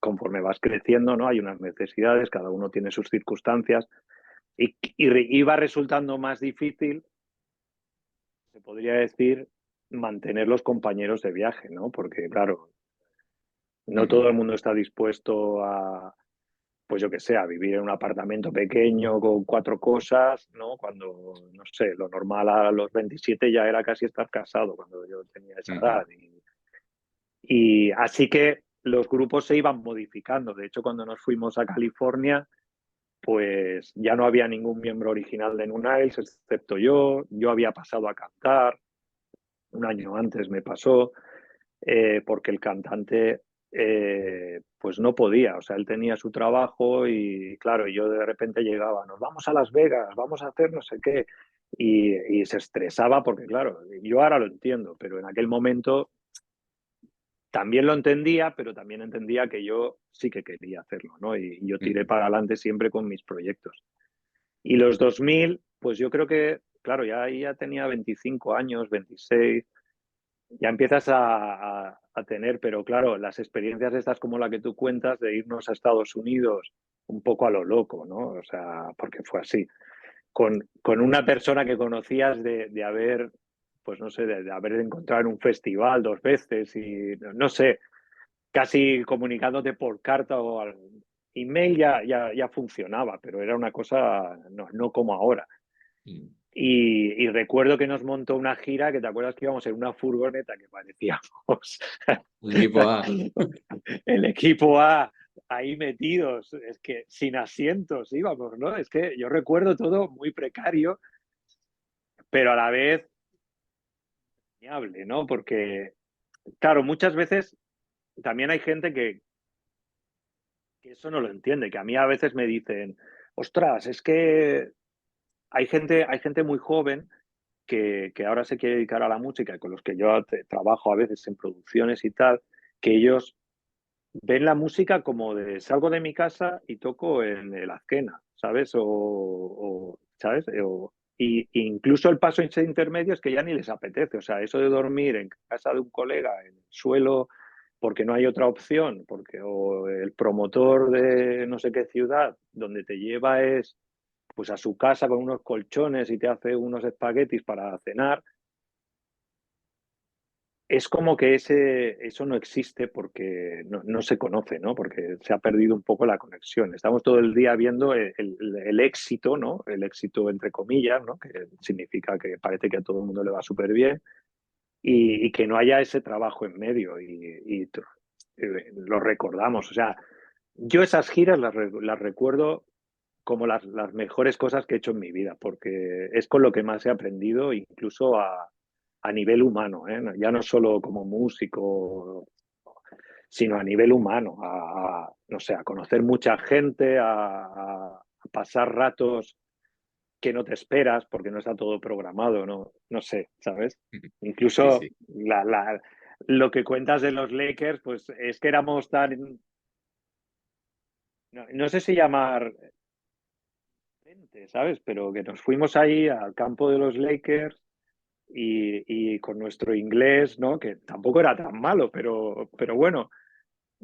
conforme vas creciendo, ¿no? Hay unas necesidades, cada uno tiene sus circunstancias y iba resultando más difícil, se podría decir, mantener los compañeros de viaje, ¿no? Porque claro, no Ujú, todo el mundo está dispuesto pues yo que sé, a vivir en un apartamento pequeño con cuatro cosas, ¿no? Cuando, no sé, lo normal a los 27 ya era casi estar casado cuando yo tenía esa ujú, edad. Y así que los grupos se iban modificando. De hecho, cuando nos fuimos a California, pues ya no había ningún miembro original de Nunails, excepto yo. Yo había pasado a cantar, un año antes me pasó, porque el cantante pues no podía, o sea, él tenía su trabajo y claro, yo de repente llegaba, nos vamos a Las Vegas, vamos a hacer no sé qué, y se estresaba porque claro, yo ahora lo entiendo, pero en aquel momento también lo entendía, pero también entendía que yo sí que quería hacerlo, ¿no? Y yo tiré ujú. para adelante siempre con mis proyectos. Y los 2000, pues yo creo que, claro, ya ahí ya tenía 25 años, 26, ya empiezas a tener, pero claro, las experiencias estas como la que tú cuentas de irnos a Estados Unidos un poco a lo loco, ¿no? O sea, porque fue así. Con una persona que conocías de haber, pues no sé, de haber encontrado en un festival dos veces y no sé, casi comunicándote por carta o al email ya funcionaba, pero era una cosa no como ahora. Y recuerdo que nos montó una gira, que te acuerdas que íbamos en una furgoneta que parecíamos El equipo A. el equipo A ahí metidos, es que sin asientos íbamos, ¿no? Es que yo recuerdo todo muy precario, pero a la vez viable, ¿no? Porque, claro, muchas veces también hay gente que eso no lo entiende, que a mí a veces me dicen, ostras, es que hay gente muy joven que ahora se quiere dedicar a la música, con los que yo trabajo a veces en producciones y tal, que ellos ven la música como de salgo de mi casa y toco en el Azkena, ¿sabes? ¿sabes? Y incluso el paso ese intermedio es que ya ni les apetece. O sea, eso de dormir en casa de un colega, en el suelo, porque no hay otra opción, porque o el promotor de no sé qué ciudad, donde te lleva es pues a su casa con unos colchones y te hace unos espaguetis para cenar, es como que eso no existe porque no se conoce, ¿no? Porque se ha perdido un poco la conexión. Estamos todo el día viendo el éxito, ¿no? El éxito entre comillas, ¿no? Que significa que parece que a todo el mundo le va súper bien y que no haya ese trabajo en medio y lo recordamos. O sea, yo esas giras las recuerdo como las mejores cosas que he hecho en mi vida, porque es con lo que más he aprendido, incluso a nivel humano, ¿eh? Ya no solo como músico, sino a nivel humano, no sé, a conocer mucha gente, a pasar ratos que no te esperas porque no está todo programado, no sé, ¿sabes? Sí, Incluso sí. lo que cuentas de los Lakers, pues es que éramos tan, no sé si llamar, ¿sabes? Pero que nos fuimos ahí al campo de los Lakers y con nuestro inglés, ¿no? Que tampoco era tan malo, pero bueno,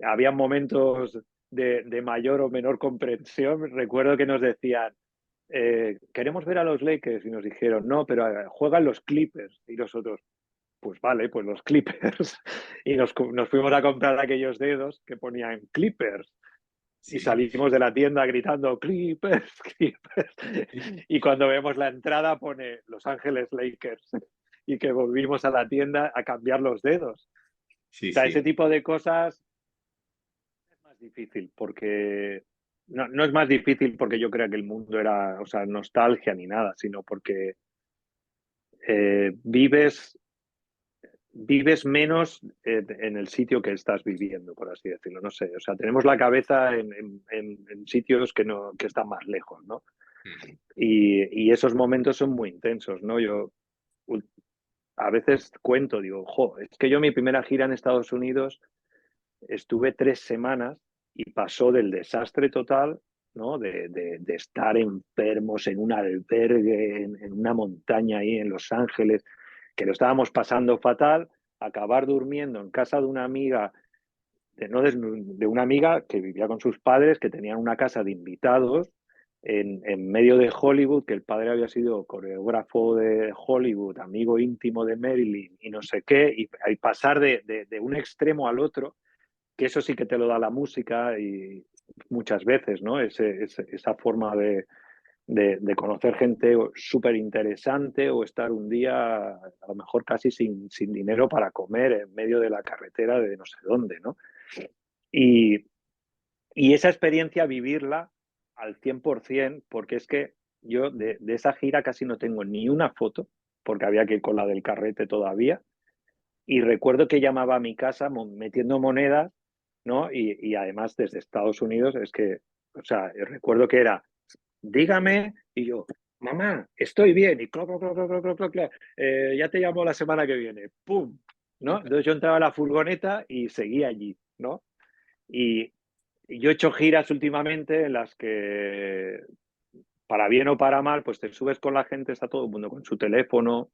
había momentos de mayor o menor comprensión. Recuerdo que nos decían, queremos ver a los Lakers y nos dijeron, no, pero juegan los Clippers y nosotros, pues vale, pues los Clippers. Y nos fuimos a comprar aquellos dedos que ponían Clippers y Sí. salimos de la tienda gritando Clippers, Clippers. Y cuando vemos la entrada pone Los Ángeles Lakers y que volvimos a la tienda a cambiar los dedos. Sí, O sea, ese sí. tipo de cosas es más difícil porque no es más difícil porque yo creo que el mundo era, o sea, nostalgia ni nada, sino porque vives menos en el sitio que estás viviendo, por así decirlo. No sé, o sea, tenemos la cabeza en sitios que están más lejos, ¿no? Ujú. Y esos momentos son muy intensos, ¿no? Yo a veces cuento, digo, jo, es que yo mi primera gira en Estados Unidos estuve 3 semanas y pasó del desastre total, ¿no? De estar enfermos en un albergue, en una montaña ahí en Los Ángeles, que lo estábamos pasando fatal, acabar durmiendo en casa de una amiga, no de una amiga que vivía con sus padres, que tenían una casa de invitados en medio de Hollywood, que el padre había sido coreógrafo de Hollywood, amigo íntimo de Marilyn y no sé qué, y pasar de un extremo al otro, que eso sí que te lo da la música y muchas veces, ¿no? Esa forma de conocer gente súper interesante o estar un día a lo mejor casi sin dinero para comer en medio de la carretera de no sé dónde, ¿no? Y, y esa experiencia vivirla al 100%, porque es que yo de esa gira casi no tengo ni una foto, porque había que ir con la del carrete todavía, y recuerdo que llamaba a mi casa metiendo monedas, ¿no? Y además desde Estados Unidos es que, o sea, recuerdo que era, dígame, y yo, mamá, estoy bien, y cloc, cloc, cloc, cloc, cloc, cloc, cloc, ya te llamo la semana que viene, ¡pum! ¿No? Entonces yo entraba a la furgoneta y seguía allí, ¿no? Y, y yo he hecho giras últimamente en las que, para bien o para mal, pues te subes con la gente, está todo el mundo con su teléfono,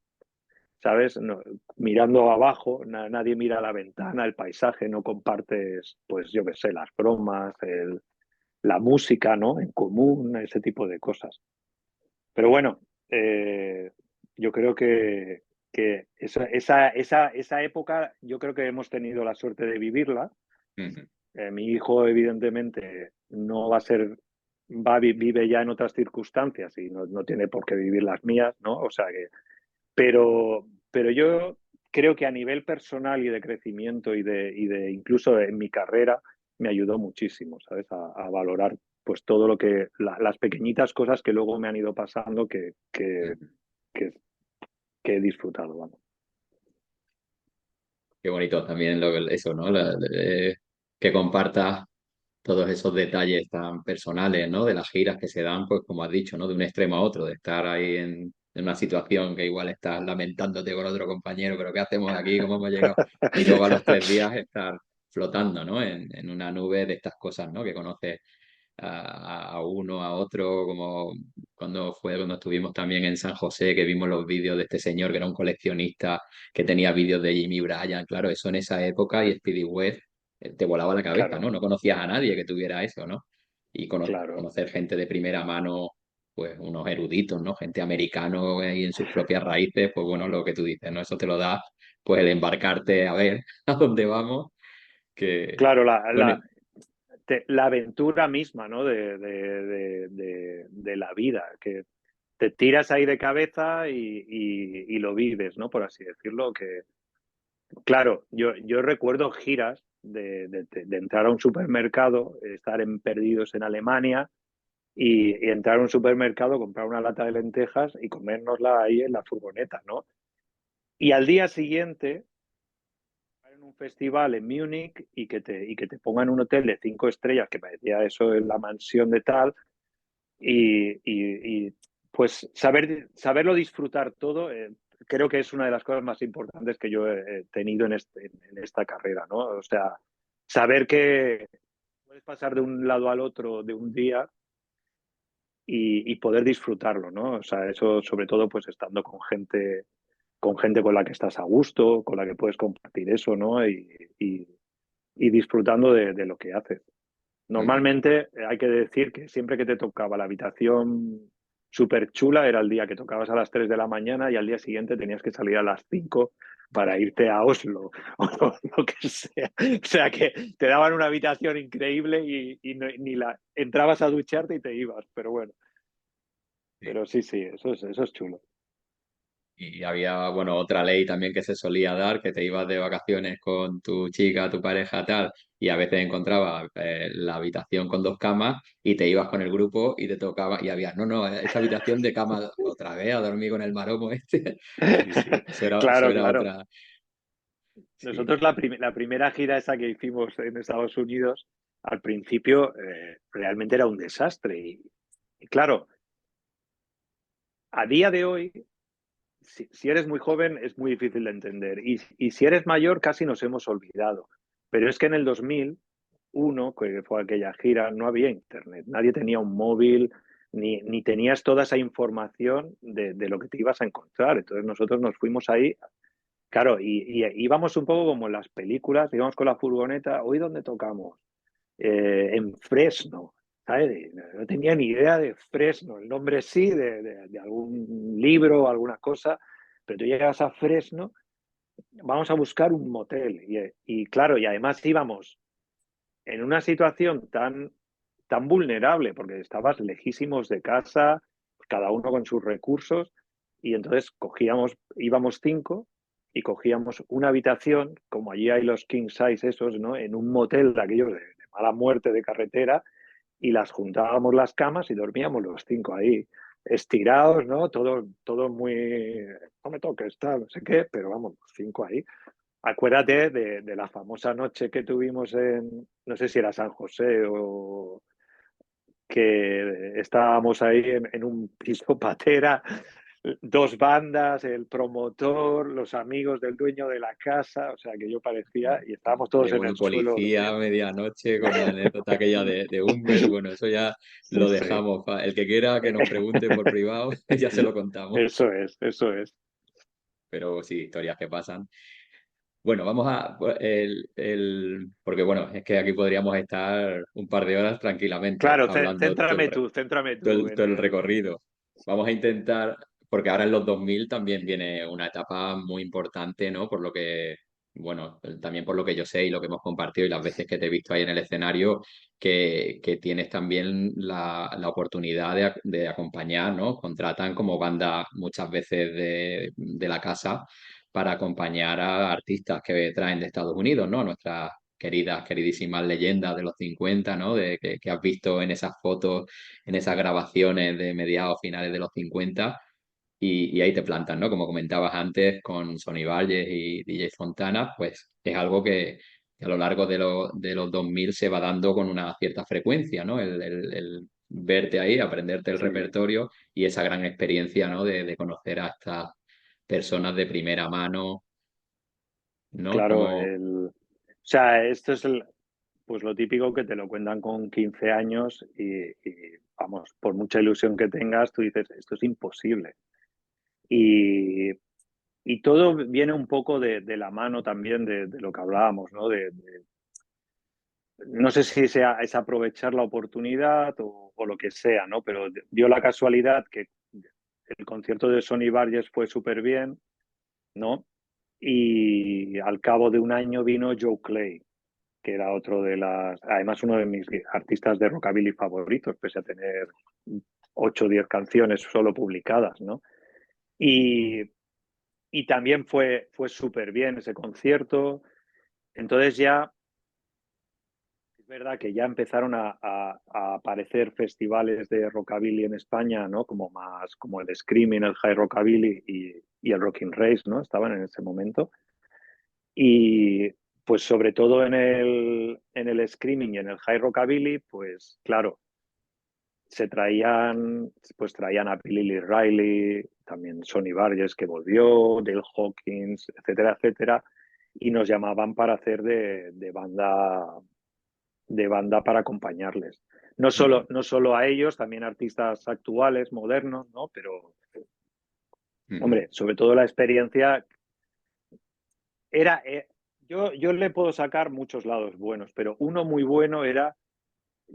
¿sabes? No, mirando abajo, nadie mira a la ventana, el paisaje, no compartes, pues yo qué sé, las bromas, la música, ¿no? En común, ese tipo de cosas. Pero bueno, yo creo que esa época, yo creo que hemos tenido la suerte de vivirla. Ujú. Mi hijo, evidentemente, no va a ser, vive ya en otras circunstancias y no tiene por qué vivir las mías, ¿no? O sea que, pero yo creo que a nivel personal y de crecimiento y de incluso en mi carrera me ayudó muchísimo, ¿sabes? A valorar pues todo lo que, las pequeñitas cosas que luego me han ido pasando Ujú. que, que he disfrutado, vamos. Qué bonito también eso, ¿no? Que compartas todos esos detalles tan personales, ¿no? De las giras que se dan, pues como has dicho, ¿no? De un extremo a otro, de estar ahí en una situación que igual estás lamentándote con otro compañero, pero ¿qué hacemos aquí? ¿Cómo hemos llegado? Y luego a los 3 días estar flotando, ¿no? En una nube de estas cosas, ¿no? Que conoces a uno, a otro, como cuando estuvimos también en San José, que vimos los vídeos de este señor que era un coleccionista, que tenía vídeos de Jimmy Bryan, claro, eso en esa época y Speedy West te volaba la cabeza, claro, ¿no? No conocías a nadie que tuviera eso, ¿no? Y claro. conocer gente de primera mano, pues unos eruditos, ¿no? Gente americano y en sus propias raíces, pues bueno, lo que tú dices, ¿no? Eso te lo da, pues el embarcarte a ver a dónde vamos, que, Claro, bueno, la aventura misma, ¿no? De la vida, que te tiras ahí de cabeza y lo vives, ¿no? Por así decirlo. Que, claro, yo recuerdo giras de entrar a un supermercado, estar en perdidos en Alemania y entrar a un supermercado, comprar una lata de lentejas y comérnosla ahí en la furgoneta, ¿no? Y al día siguiente en un festival en Múnich y que te pongan un hotel de 5 estrellas, que parecía eso en la mansión de tal, y pues saberlo disfrutar todo, creo que es una de las cosas más importantes que yo he tenido en esta carrera, ¿no? O sea, saber que puedes pasar de un lado al otro de un día y poder disfrutarlo, ¿no? O sea, eso sobre todo pues estando con gente con la que estás a gusto, con la que puedes compartir eso, ¿no? Y disfrutando de lo que haces. Normalmente hay que decir que siempre que te tocaba la habitación súper chula era el día que tocabas a las 3 de la mañana y al día siguiente tenías que salir a las 5 para irte a Oslo o lo que sea. O sea que te daban una habitación increíble y ni entrabas a ducharte y te ibas. Pero bueno, sí. pero sí, sí, eso es chulo. Y había, bueno, otra ley también que se solía dar, que te ibas de vacaciones con tu chica, tu pareja, tal, y a veces encontrabas la habitación con dos camas y te ibas con el grupo y te tocaba, y había, no, no, esta habitación de cama otra vez a dormir con el maromo este. Sí, sí, eso Claro, era claro. otra. Sí, Nosotros la primera gira esa que hicimos en Estados Unidos, al principio realmente era un desastre. Y claro, a día de hoy, si eres muy joven es muy difícil de entender. Y si eres mayor casi nos hemos olvidado. Pero es que en el 2001, que fue aquella gira, no había internet. Nadie tenía un móvil, ni tenías toda esa información de lo que te ibas a encontrar. Entonces nosotros nos fuimos ahí. Claro, y íbamos un poco como en las películas, íbamos con la furgoneta, ¿hoy dónde tocamos? En Fresno, ¿sabes? No tenía ni idea de Fresno, el nombre sí, de algún libro o alguna cosa, pero tú llegas a Fresno, vamos a buscar un motel. Y claro, y además íbamos en una situación tan vulnerable, porque estabas lejísimos de casa, cada uno con sus recursos, y entonces íbamos 5 y cogíamos una habitación, como allí hay los king size esos, ¿no? En un motel de aquellos de mala muerte de carretera, y las juntábamos las camas y dormíamos los 5 ahí, estirados, ¿no? Todo muy, no me toques, tal, no sé qué, pero vamos, los 5 ahí. Acuérdate de la famosa noche que tuvimos no sé si era San José o que estábamos ahí en un piso patera, dos bandas, el promotor, los amigos del dueño de la casa, o sea que yo parecía, y estábamos todos en llegó el el suelo policía a durmiendo. medianoche con la anécdota aquella de Humbert. Bueno, eso ya Sí, lo sí. dejamos. El que quiera que nos pregunte por privado, ya se lo contamos. Eso es, eso es. Pero sí, historias que pasan. Bueno, vamos a... porque bueno, es que aquí podríamos estar un par de horas tranquilamente Claro, hablando céntrame tú todo en el el... recorrido. Vamos a intentar, porque ahora en los 2000 también viene una etapa muy importante, ¿no? Por lo que, bueno, también por lo que yo sé y lo que hemos compartido y las veces que te he visto ahí en el escenario, que tienes también la oportunidad de acompañar, ¿no? Contratan como banda muchas veces de la casa para acompañar a artistas que traen de Estados Unidos, ¿no? Nuestras queridísimas leyendas de los 50, ¿no? Que has visto en esas fotos, en esas grabaciones de mediados finales de los 50, y ahí te plantan, ¿no? Como comentabas antes con Sonny Valles y DJ Fontana, pues es algo que a lo largo de los 2000 se va dando con una cierta frecuencia, ¿no? El verte ahí, aprenderte el Sí, repertorio y esa gran experiencia, ¿no? De conocer a estas personas de primera mano, ¿no? claro, Como, o sea, esto es pues lo típico que te lo cuentan con 15 años vamos, por mucha ilusión que tengas, tú dices, esto es imposible. Y, y todo viene un poco de la mano también de lo que hablábamos, ¿no? No sé si es aprovechar la oportunidad o lo que sea, ¿no? Pero dio la casualidad que el concierto de Sonny Barges fue súper bien, ¿no? Y al cabo de un año vino Joe Clay, que era otro además uno de mis artistas de rockabilly favoritos, pese a tener 8 o 10 canciones solo publicadas, ¿no? Y, y también fue súper bien ese concierto. Entonces ya es verdad que ya empezaron a aparecer festivales de rockabilly en España, ¿no? Como más, como el Screaming, el High Rockabilly y el Rockin' Race, ¿no? Estaban en ese momento. Y pues sobre todo en el Screaming y en el High Rockabilly, pues claro, traían a Billy Lee Riley, también Sonny Barges que volvió, Dale Hawkins, etcétera, etcétera, y nos llamaban para hacer de banda para acompañarles. No Ujú, solo, no solo a ellos, también artistas actuales, modernos, ¿no? Pero, ujú, hombre, sobre todo la experiencia era... yo le puedo sacar muchos lados buenos, pero uno muy bueno era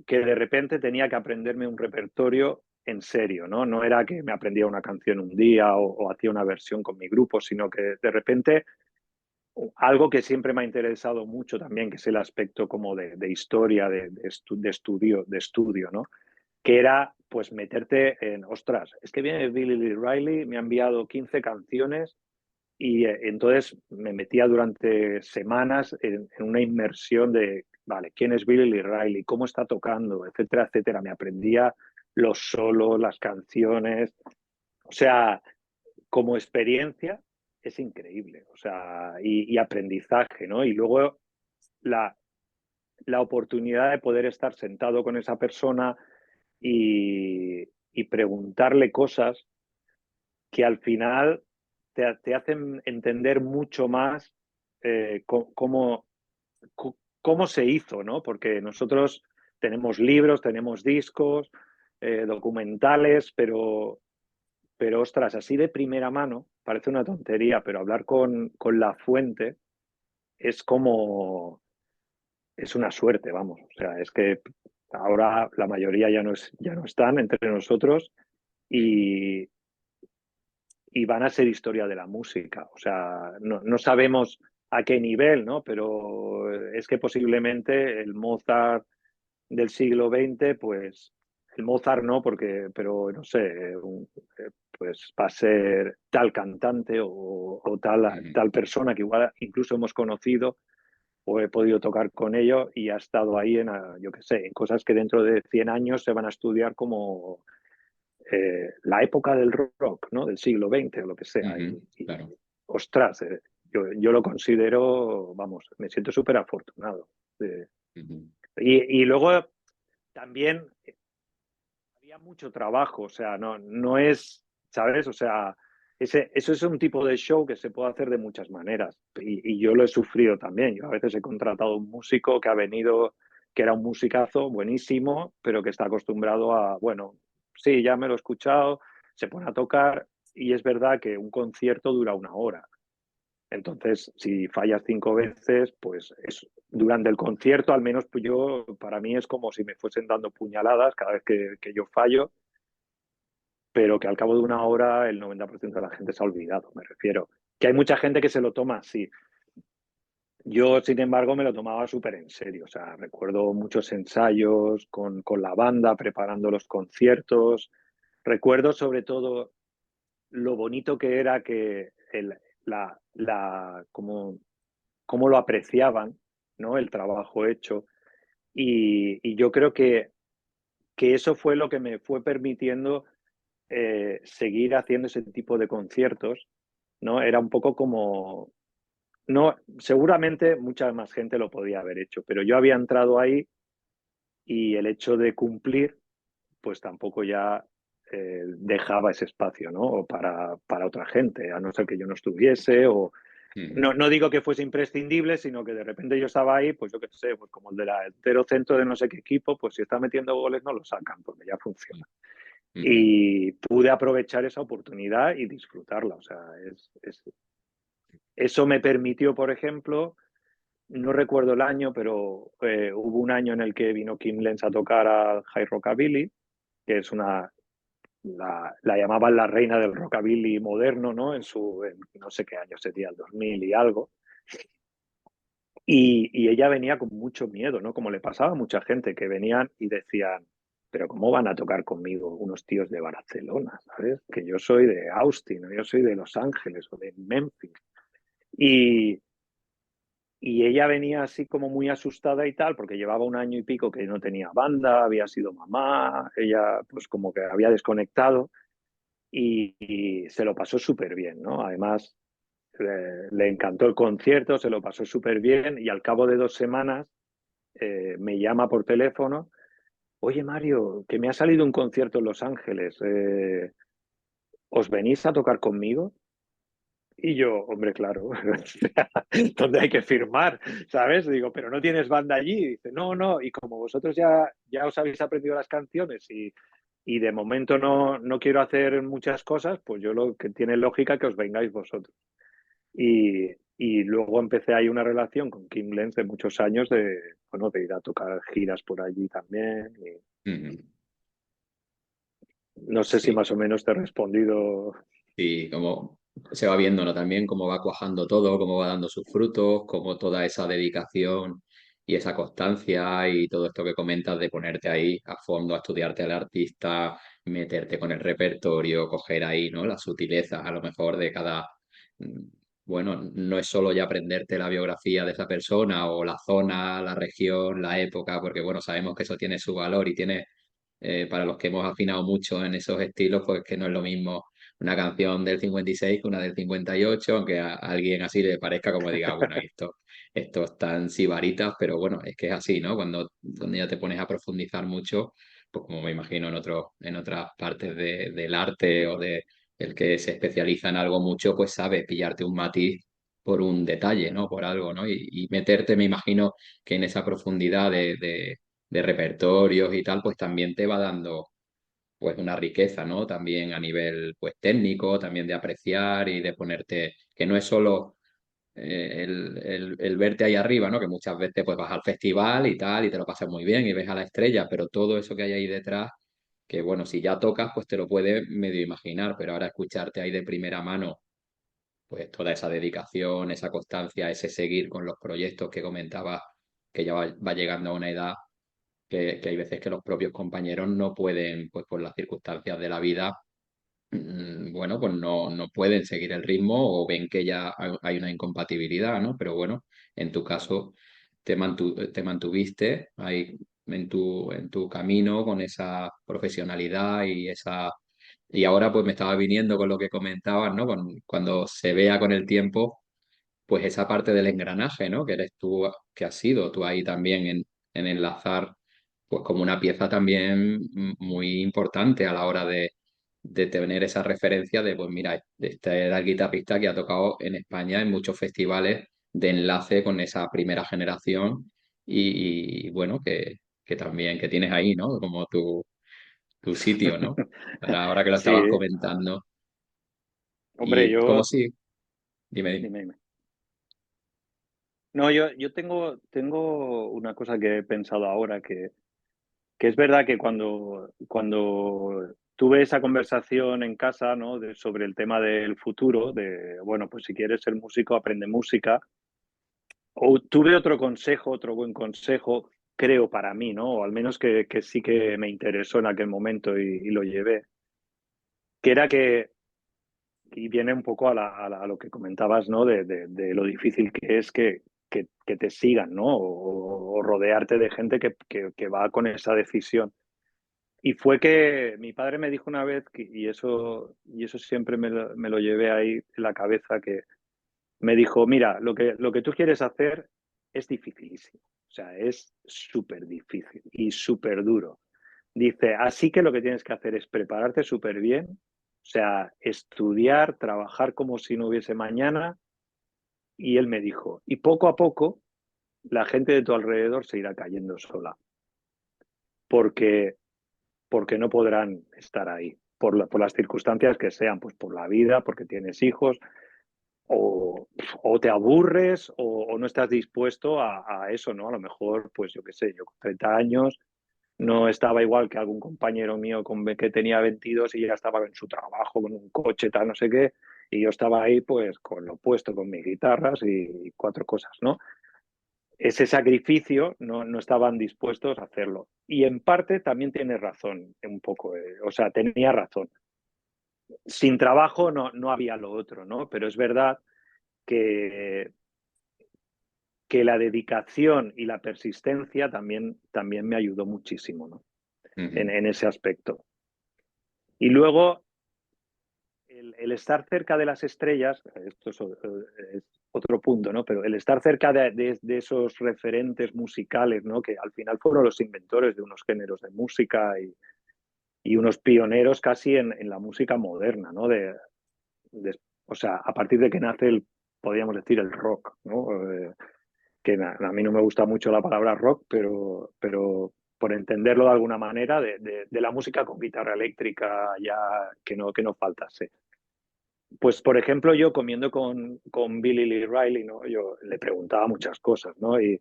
que de repente tenía que aprenderme un repertorio en serio, ¿no? No era que me aprendía una canción un día o hacía una versión con mi grupo, sino que de repente algo que siempre me ha interesado mucho también, que es el aspecto como de historia, de estudio, ¿no? Que era pues meterte ostras, es que viene Billy Lee Riley, me ha enviado 15 canciones y entonces me metía durante semanas en una inmersión de, vale, ¿quién es Billy Lee Riley? ¿Cómo está tocando? Etcétera, etcétera. Me aprendía los solos, las canciones. O sea, como experiencia es increíble. O sea, y aprendizaje, ¿no? Y luego la, la oportunidad de poder estar sentado con esa persona y preguntarle cosas que al final te hacen entender mucho más cómo, cómo se hizo, ¿no? Porque nosotros tenemos libros, tenemos discos, documentales, pero ostras, así de primera mano, parece una tontería, pero hablar con la fuente es como, es una suerte, vamos. O sea, es que ahora la mayoría ya no están entre nosotros ujú. y, y van a ser historia de la música. O sea, no sabemos a qué nivel, ¿no? Pero es que posiblemente el Mozart del siglo XX, pues el Mozart no, pero no sé, pues va a ser tal cantante o Ujú. tal persona que igual incluso hemos conocido o he podido tocar con ellos y ha estado ahí yo qué sé, en cosas que dentro de 100 años se van a estudiar como la época del rock, ¿no? Del siglo XX o lo que sea. Ujú, claro. Ostras, yo lo considero, vamos, me siento súper afortunado. Eh, Ujú, y luego también había mucho trabajo, o sea, no es, ¿sabes? O sea, eso es un tipo de show que se puede hacer de muchas maneras y yo lo he sufrido también. Yo a veces he contratado un músico que ha venido, que era un musicazo buenísimo, pero que está acostumbrado a, bueno, sí, ya me lo he escuchado, se pone a tocar y es verdad que un concierto dura una hora. Entonces, si fallas 5 veces, pues durante el concierto, al menos pues para mí es como si me fuesen dando puñaladas cada vez que yo fallo, pero que al cabo de una hora el 90% de la gente se ha olvidado, me refiero. Que hay mucha gente que se lo toma así. Yo, sin embargo, me lo tomaba súper en serio. O sea, recuerdo muchos ensayos con la banda, preparando los conciertos. Recuerdo sobre todo lo bonito que era que cómo lo apreciaban, ¿no? El trabajo hecho. Y yo creo que eso fue lo que me fue permitiendo seguir haciendo ese tipo de conciertos, ¿no? Era un poco como, no, seguramente mucha más gente lo podía haber hecho, pero yo había entrado ahí y el hecho de cumplir, pues tampoco ya dejaba ese espacio, ¿no? O para otra gente, a no ser que yo no estuviese Ujú, No digo que fuese imprescindible, sino que de repente yo estaba ahí, pues yo qué sé, pues como el delantero centro de no sé qué equipo, pues si está metiendo goles no lo sacan, porque ya funciona. ujú, Y pude aprovechar esa oportunidad y disfrutarla. O sea, eso me permitió, por ejemplo, no recuerdo el año, pero hubo un año en el que vino Kim Lenz a tocar al High Rockabilly, que es la llamaban la reina del rockabilly moderno, ¿no? En no sé qué año sería, el 2000 y algo. Y ella venía con mucho miedo, ¿no? Como le pasaba a mucha gente que venían y decían, pero ¿cómo van a tocar conmigo unos tíos de Barcelona? ¿Sabes? Que yo soy de Austin, o yo soy de Los Ángeles o de Memphis. Y, y ella venía así como muy asustada y tal, porque llevaba un año y pico que no tenía banda, había sido mamá, ella pues como que había desconectado y se lo pasó súper bien, ¿no? Además, le encantó el concierto, se lo pasó súper bien y al cabo de 2 semanas me llama por teléfono, oye Mario, que me ha salido un concierto en Los Ángeles, ¿os venís a tocar conmigo? Y yo, hombre, claro, ¿dónde hay que firmar? ¿Sabes? Digo, pero no tienes banda allí. Y dice, no, no, y como vosotros ya os habéis aprendido las canciones y de momento no quiero hacer muchas cosas, pues yo lo que tiene lógica que os vengáis vosotros. Y luego empecé ahí una relación con Kim Lenz de muchos años de, bueno, de ir a tocar giras por allí también. Y ujú. no sé si Sí, más o menos te he respondido. y como se va viendo, ¿no? También cómo va cuajando todo, cómo va dando sus frutos, cómo toda esa dedicación y esa constancia y todo esto que comentas de ponerte ahí a fondo a estudiarte al artista, meterte con el repertorio, coger ahí, ¿no? Las sutilezas a lo mejor de cada... mm, Bueno, no es solo ya aprenderte la biografía de esa persona o la zona, la región, la época, porque bueno, sabemos que eso tiene su valor y tiene para los que hemos afinado mucho en esos estilos, pues que no es lo mismo una canción del 56 que una del 58, aunque a alguien así le parezca como diga, "Ah, bueno, esto están sibaritas", pero bueno, es que es así, ¿no? Cuando ya te pones a profundizar mucho, pues como me imagino en otras partes del arte o de el que se especializa en algo mucho, pues sabe pillarte un matiz por un detalle, ¿no? Por algo, ¿no? Y meterte, me imagino, que en esa profundidad de repertorios y tal, pues también te va dando pues una riqueza, ¿no? También a nivel pues técnico, también de apreciar y de ponerte, que no es solo el verte ahí arriba, ¿no? Que muchas veces pues vas al festival y tal y te lo pasas muy bien y ves a la estrella, pero todo eso que hay ahí detrás, que bueno, si ya tocas pues te lo puedes medio imaginar, pero ahora escucharte ahí de primera mano pues toda esa dedicación, esa constancia, ese seguir con los proyectos que comentabas, que ya va llegando a una edad que hay veces que los propios compañeros no pueden, pues por las circunstancias de la vida, bueno, pues no pueden seguir el ritmo o ven que ya hay una incompatibilidad, ¿no? Pero bueno, en tu caso te mantuviste ahí en tu camino con esa profesionalidad y esa... Y ahora pues me estaba viniendo con lo que comentabas, ¿no? Cuando se vea con el tiempo pues esa parte del engranaje, ¿no? Que eres tú, que has sido tú ahí también en enlazar, pues como una pieza también muy importante a la hora de tener esa referencia de, pues mira, este era el guitarrista que ha tocado en España en muchos festivales de enlace con esa primera generación y, bueno, que también que tienes ahí, ¿no? Como tu sitio, ¿no? Ahora que lo estabas Sí, comentando. hombre, Y como yo, sí, dime, dime. dime, dime. No, yo tengo una cosa que he pensado ahora, que es verdad que cuando tuve esa conversación en casa, ¿no? Sobre el tema del futuro, de, bueno, pues si quieres ser músico, aprende música. O tuve otro consejo, otro buen consejo, creo para mí, ¿no? O al menos que sí que me interesó en aquel momento y lo llevé, que era que, y viene un poco a lo que comentabas, ¿no? De lo difícil que es que te sigan, ¿no? O rodearte de gente que va con esa decisión. Y fue que mi padre me dijo una vez, y eso siempre me lo llevé ahí en la cabeza, que me dijo, mira, lo que tú quieres hacer es dificilísimo. O sea, es súper difícil y súper duro. Dice, así que lo que tienes que hacer es prepararte súper bien, o sea, estudiar, trabajar como si no hubiese mañana Y él me dijo, y poco a poco la gente de tu alrededor se irá cayendo sola, porque, porque no podrán estar ahí, por las circunstancias que sean, pues por la vida, porque tienes hijos, o te aburres o no estás dispuesto a eso, ¿no? A lo mejor, pues yo qué sé, yo con 30 años no estaba igual que algún compañero mío que tenía 22 y ya estaba en su trabajo, con un coche, tal, no sé qué, y yo estaba ahí pues con lo puesto, con mis guitarras y cuatro cosas, ¿no? Ese sacrificio no estaban dispuestos a hacerlo. Y en parte también tiene razón, un poco, o sea, tenía razón. Sin trabajo no había lo otro, ¿no? Pero es verdad que, que la dedicación y la persistencia también me ayudó muchísimo, ¿no? Ujú. En ese aspecto. Y luego, el estar cerca de las estrellas, esto es otro punto, ¿no? Pero el estar cerca de esos referentes musicales, ¿no? Que al final fueron los inventores de unos géneros de música y unos pioneros casi en la música moderna, ¿no? O sea, a partir de que nace podríamos decir, el rock, ¿no? Que a mí no me gusta mucho la palabra rock, pero por entenderlo de alguna manera, de la música con guitarra eléctrica ya que no faltase. Pues, por ejemplo, yo comiendo con Billy Lee Riley, ¿no? Yo le preguntaba muchas cosas, ¿no? Y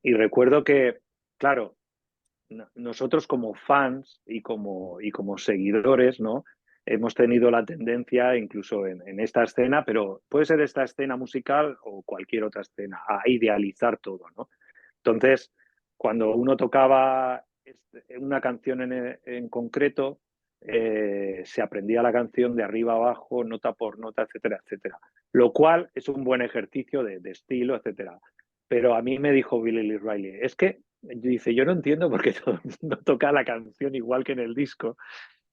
recuerdo que, claro, nosotros como fans y como seguidores, ¿no? Hemos tenido la tendencia, incluso en esta escena, pero puede ser esta escena musical o cualquier otra escena, a idealizar todo, ¿no? Entonces, cuando uno tocaba una canción en concreto, se aprendía la canción de arriba a abajo, nota por nota, etcétera, etcétera. Lo cual es un buen ejercicio de estilo, etcétera. Pero a mí me dijo Billy Lee Riley, es que, dice, yo no entiendo por qué todo el mundo toca la canción igual que en el disco.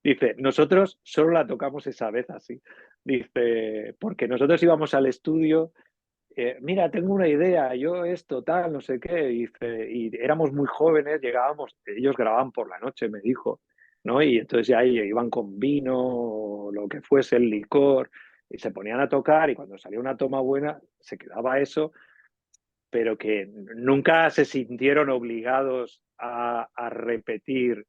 Dice, nosotros solo la tocamos esa vez así. Dice, porque nosotros íbamos al estudio, mira, tengo una idea, yo esto, tal, no sé qué, y éramos muy jóvenes, llegábamos, ellos grababan por la noche, me dijo, ¿no? Y entonces ya iban con vino, o lo que fuese, el licor, y se ponían a tocar, y cuando salía una toma buena, se quedaba eso, pero que nunca se sintieron obligados a repetir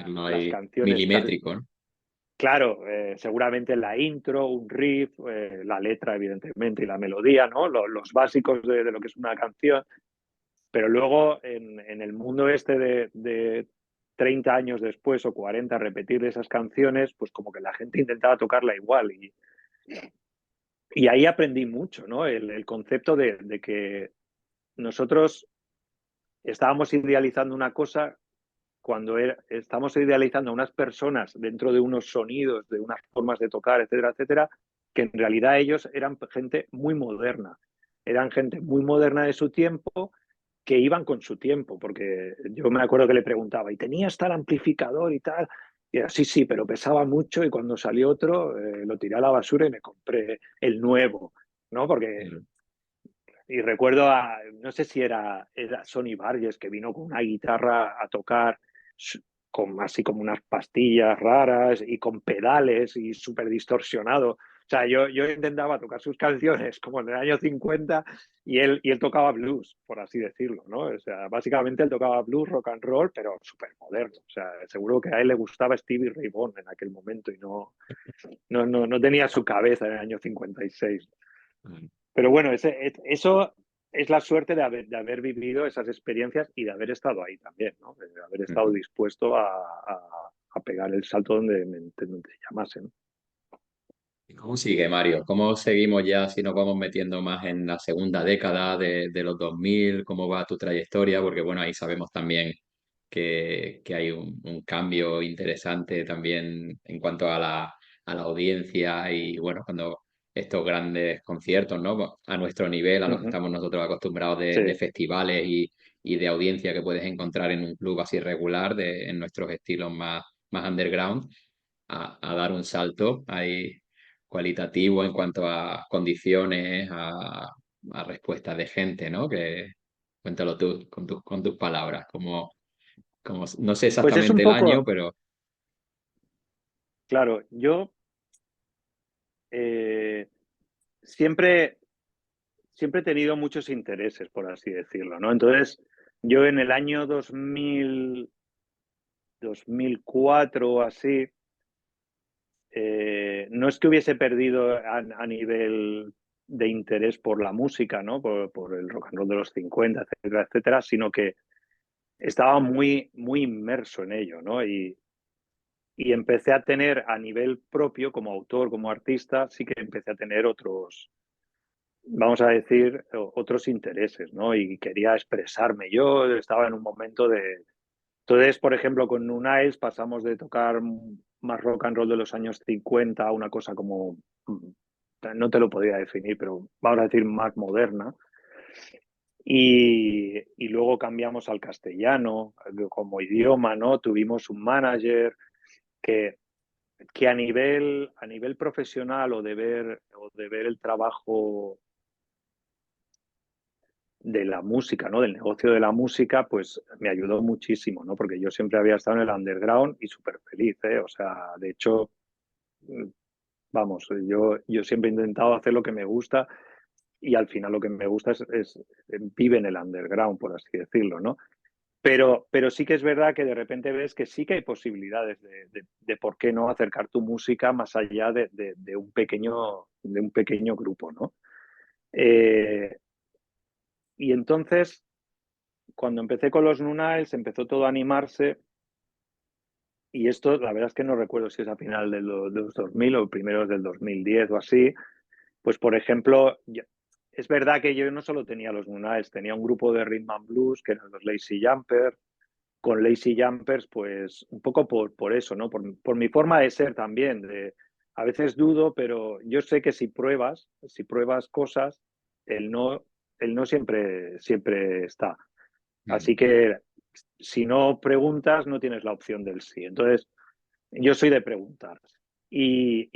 No las hay canciones tal. milimétrico, ¿no? Claro, seguramente la intro, un riff, la letra, evidentemente, y la melodía, ¿no? Los básicos de lo que es una canción. Pero luego, en el mundo este de 30 años después o 40, repetir esas canciones, pues como que la gente intentaba tocarla igual. Y ahí aprendí mucho, ¿no? El concepto de que nosotros estábamos idealizando una cosa cuando estamos idealizando a unas personas dentro de unos sonidos, de unas formas de tocar, etcétera, etcétera, que en realidad ellos eran gente muy moderna. Eran gente muy moderna de su tiempo que iban con su tiempo, porque yo me acuerdo que le preguntaba, ¿y tenías tal amplificador y tal? Y era, sí, sí, pero pesaba mucho y cuando salió otro lo tiré a la basura y me compré el nuevo, ¿no? Porque Claro. y recuerdo no sé si era Sonny Barges que vino con una guitarra a tocar con así como unas pastillas raras y con pedales y súper distorsionado. O sea, yo intentaba tocar sus canciones como en el año 50 y él tocaba blues, por así decirlo, ¿no? O sea, básicamente él tocaba blues, rock and roll, pero súper moderno. O sea, seguro que a él le gustaba Stevie Ray Vaughan en aquel momento y no tenía su cabeza en el año 56. Claro. Pero bueno, eso es la suerte de haber vivido esas experiencias y de haber estado ahí también, ¿no? De haber estado Ujú. dispuesto a pegar el salto donde te llamasen. ¿Y cómo sigue, Mario? ¿Cómo seguimos ya si nos vamos metiendo más en la segunda década de los 2000? ¿Cómo va tu trayectoria? Porque bueno, ahí sabemos también que hay un cambio interesante también en cuanto a la audiencia y bueno, cuando estos grandes conciertos, ¿no? A nuestro nivel, a los que Ujú. estamos nosotros acostumbrados Sí, de festivales y de audiencia que puedes encontrar en un club así regular, en nuestros estilos más underground, a dar un salto ahí cualitativo en cuanto a condiciones, a respuestas de gente, ¿no? Que cuéntalo tú con tus palabras, como no sé pues es un exactamente el año, poco, pero claro, yo eh, siempre, siempre he tenido muchos intereses, por así decirlo, ¿no? Entonces, yo en el año 2004 o así, no es que hubiese perdido a nivel de interés por la música, ¿no? Por el rock and roll de los 50, etcétera, etcétera, sino que estaba muy inmerso en ello, ¿no? Y empecé a tener a nivel propio, como autor, como artista, sí que empecé a tener otros, vamos a decir, otros intereses, ¿no? Y quería expresarme. Yo estaba en un momento de... Entonces, por ejemplo, con Nunails pasamos de tocar más rock and roll de los años 50 a una cosa como, no te lo podría definir, pero vamos a decir más moderna. Y luego cambiamos al castellano como idioma, ¿no? Tuvimos un manager que, que a nivel profesional o de ver el trabajo de la música, ¿no? Del negocio de la música, pues me ayudó muchísimo, ¿no? Porque yo siempre había estado en el underground y súper feliz, ¿eh? O sea, de hecho, vamos, yo siempre he intentado hacer lo que me gusta y al final lo que me gusta vive en el underground, por así decirlo, ¿no? Pero sí que es verdad que de repente ves que sí que hay posibilidades de por qué no acercar tu música más allá de un pequeño grupo, ¿no? Eh, y entonces, cuando empecé con los Nunaels, empezó todo a animarse y esto, la verdad es que no recuerdo si es a final de los 2000 o primeros del 2010 o así, pues por ejemplo, es verdad que yo no solo tenía los Nunaels, tenía un grupo de rhythm and blues que eran los Lazy Jumpers, con Lazy Jumpers, pues un poco por eso, ¿no? Por mi forma de ser también, a veces dudo, pero yo sé que si pruebas cosas, el no, el no siempre está. Mm. Así que si no preguntas, no tienes la opción del sí. Entonces, yo soy de preguntar.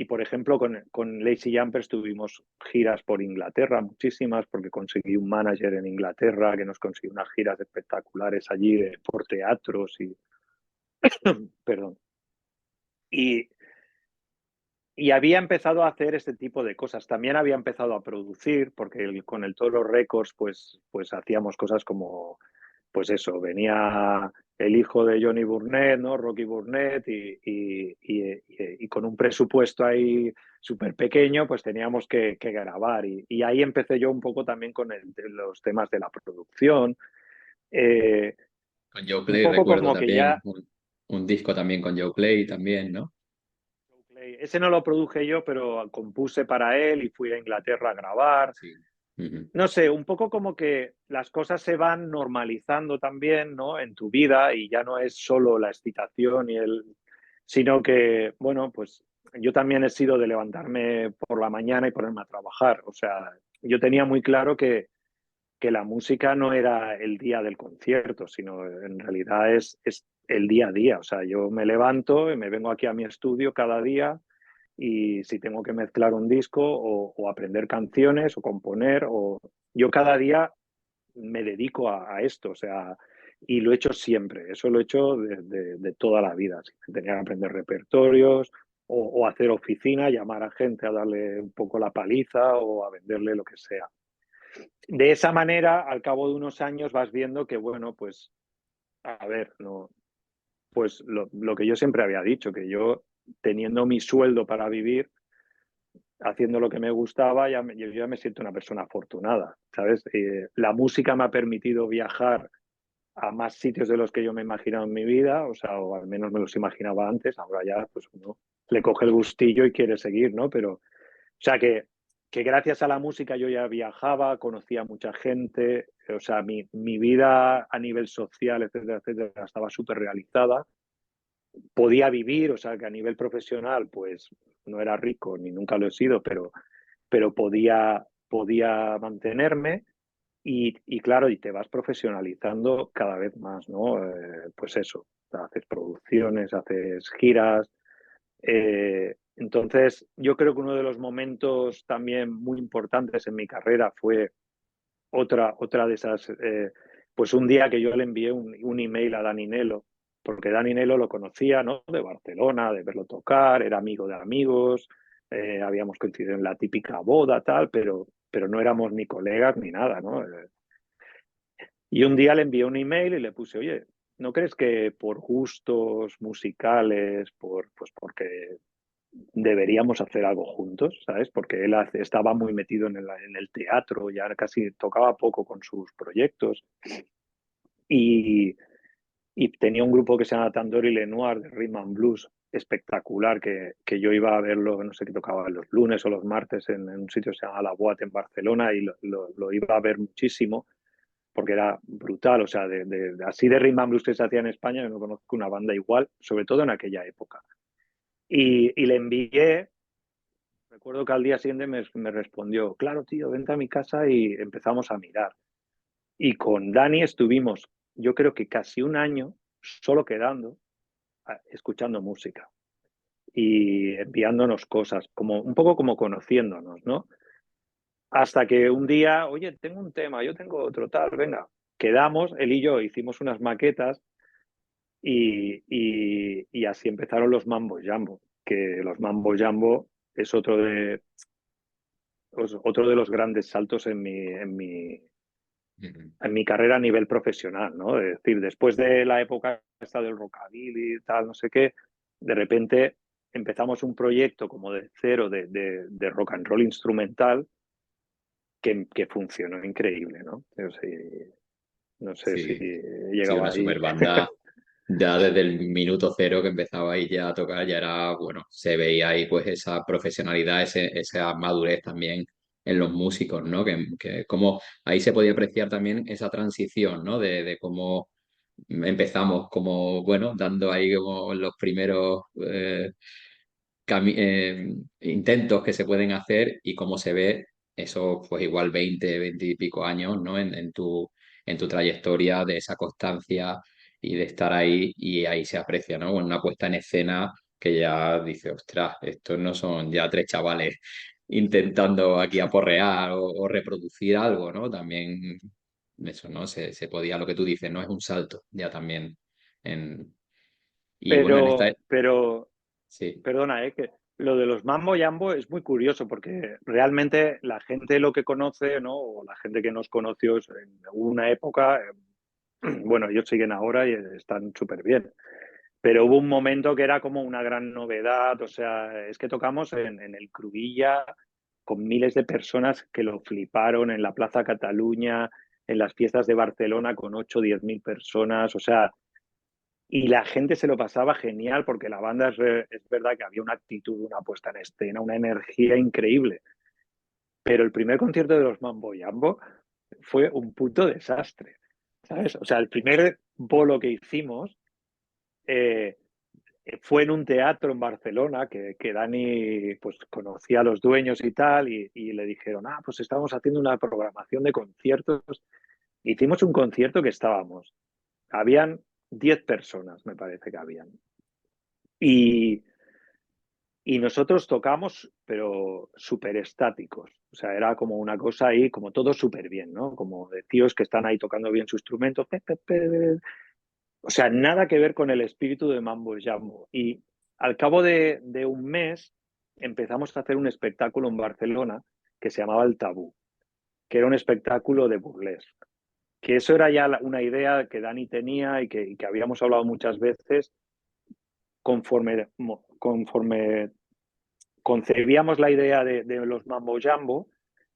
Por ejemplo, con Lazy Jumpers tuvimos giras por Inglaterra, muchísimas, porque conseguí un manager en Inglaterra que nos consiguió unas giras espectaculares allí por teatros y, perdón. Y, y había empezado a hacer este tipo de cosas. También había empezado a producir, porque con el Toro Records, pues hacíamos cosas como, pues eso, venía el hijo de Johnny Burnett, ¿no? Rocky Burnett, y con un presupuesto ahí súper pequeño, pues teníamos que grabar. Y ahí empecé yo un poco también con los temas de la producción. Eh, Con Joe un Play poco recuerdo como que también ya... un disco también con Joe Play también, ¿no? Ese no lo produje yo, pero compuse para él y fui a Inglaterra a grabar. Sí. Ujú. No sé, un poco como que las cosas se van normalizando también, ¿no? En tu vida y ya no es solo la excitación sino que, bueno, pues yo también he sido de levantarme por la mañana y ponerme a trabajar. O sea, yo tenía muy claro que la música no era el día del concierto, sino en realidad es el día a día. O sea, yo me levanto y me vengo aquí a mi estudio cada día y si tengo que mezclar un disco o aprender canciones o componer, o yo cada día me dedico a esto, o sea, y lo he hecho siempre, eso lo he hecho de toda la vida. Si tenía que aprender repertorios o hacer oficina, llamar a gente a darle un poco la paliza o a venderle lo que sea. De esa manera, al cabo de unos años vas viendo que, bueno, pues, a ver, no, pues lo que yo siempre había dicho, que yo teniendo mi sueldo para vivir, haciendo lo que me gustaba, yo ya me siento una persona afortunada, ¿sabes? La música me ha permitido viajar a más sitios de los que yo me he imaginado en mi vida, o sea, o al menos me los imaginaba antes, ahora ya pues uno le coge el gustillo y quiere seguir, ¿no? Pero, o sea, que gracias a la música yo ya viajaba, conocía a mucha gente, o sea, mi vida a nivel social, etcétera, etcétera, estaba súper realizada, podía vivir, o sea, que a nivel profesional, pues no era rico ni nunca lo he sido, pero podía mantenerme y claro, y te vas profesionalizando cada vez más, ¿no? Pues eso, haces producciones, haces giras. Entonces, yo creo que uno de los momentos también muy importantes en mi carrera fue otra de esas, pues un día que yo le envié un email a Dani Nelo, porque Dani Nelo lo conocía, ¿no? De Barcelona, de verlo tocar, era amigo de amigos, habíamos coincidido en la típica boda, tal, pero no éramos ni colegas ni nada, ¿no? Y un día le envié un email y le puse, oye, ¿no crees que por gustos musicales, pues porque deberíamos hacer algo juntos, ¿sabes? Porque él estaba muy metido en el teatro, ya casi tocaba poco con sus proyectos y, y tenía un grupo que se llama Tandori Lenoir de Rhythm and Blues espectacular, que yo iba a verlo, no sé qué tocaba los lunes o los martes en un sitio que se llama La Boate en Barcelona y lo iba a ver muchísimo porque era brutal, o sea, así de rhythm and blues que se hacía en España, yo no conozco una banda igual, sobre todo en aquella época. Y le envié, recuerdo que al día siguiente me respondió, claro, tío, vente a mi casa y empezamos a mirar. Y con Dani estuvimos, yo creo que casi un año solo quedando, escuchando música y enviándonos cosas, como un poco como conociéndonos, ¿no? Hasta que un día, oye, tengo un tema, yo tengo otro tal, venga, quedamos, él y yo hicimos unas maquetas y así empezaron los Mambo Jambo, que los Mambo Jambo es otro de los grandes saltos en mi carrera a nivel profesional, ¿no? Es decir, después de la época esta del rockabilly y tal, no sé qué, de repente empezamos un proyecto como de cero de rock and roll instrumental que funcionó increíble, ¿no? No sé si Sí, he sí, llegado una ahí. super banda. Ya desde el minuto cero que empezaba ahí ya a tocar, ya era, bueno, se veía ahí pues esa profesionalidad, esa madurez también en los músicos, ¿no? Que como ahí se podía apreciar también esa transición, ¿no? De cómo empezamos como, bueno, dando ahí como los primeros intentos que se pueden hacer y cómo se ve eso, pues igual 20 y pico años, ¿no? En tu trayectoria de esa constancia y de estar ahí y ahí se aprecia, ¿no? Una puesta en escena que ya dice, ostras, estos no son ya tres chavales intentando aquí aporrear o reproducir algo, ¿no? También eso, ¿no? Se podía, lo que tú dices, ¿no? Es un salto ya también en... Y bueno, en esta... Pero Sí. perdona, que lo de los Mambo Jambo es muy curioso porque realmente la gente lo que conoce, ¿no? O la gente que nos conoció en una época, bueno, ellos siguen ahora y están súper bien. Pero hubo un momento que era como una gran novedad, o sea, es que tocamos en el Cruïlla con miles de personas que lo fliparon en la Plaza Cataluña, en las fiestas de Barcelona con 8 o 10 mil personas, o sea, y la gente se lo pasaba genial porque la banda es verdad que había una actitud, una puesta en escena, una energía increíble. Pero el primer concierto de los Mambo Jambo fue un puto desastre, ¿sabes? O sea, el primer bolo que hicimos eh, fue en un teatro en Barcelona que Dani pues conocía a los dueños y tal y le dijeron, pues estamos haciendo una programación de conciertos. Hicimos un concierto que habían 10 personas, me parece que habían. Y, y nosotros tocamos, pero súper estáticos. O sea, era como una cosa ahí, como todo súper bien, ¿no? Como de tíos que están ahí tocando bien su instrumento. O sea, nada que ver con el espíritu de Mambo Jambo. Y al cabo de un mes empezamos a hacer un espectáculo en Barcelona que se llamaba El Tabú, que era un espectáculo de burlesque. Que eso era ya una idea que Dani tenía y que habíamos hablado muchas veces conforme concebíamos la idea de los Mambo Jambo,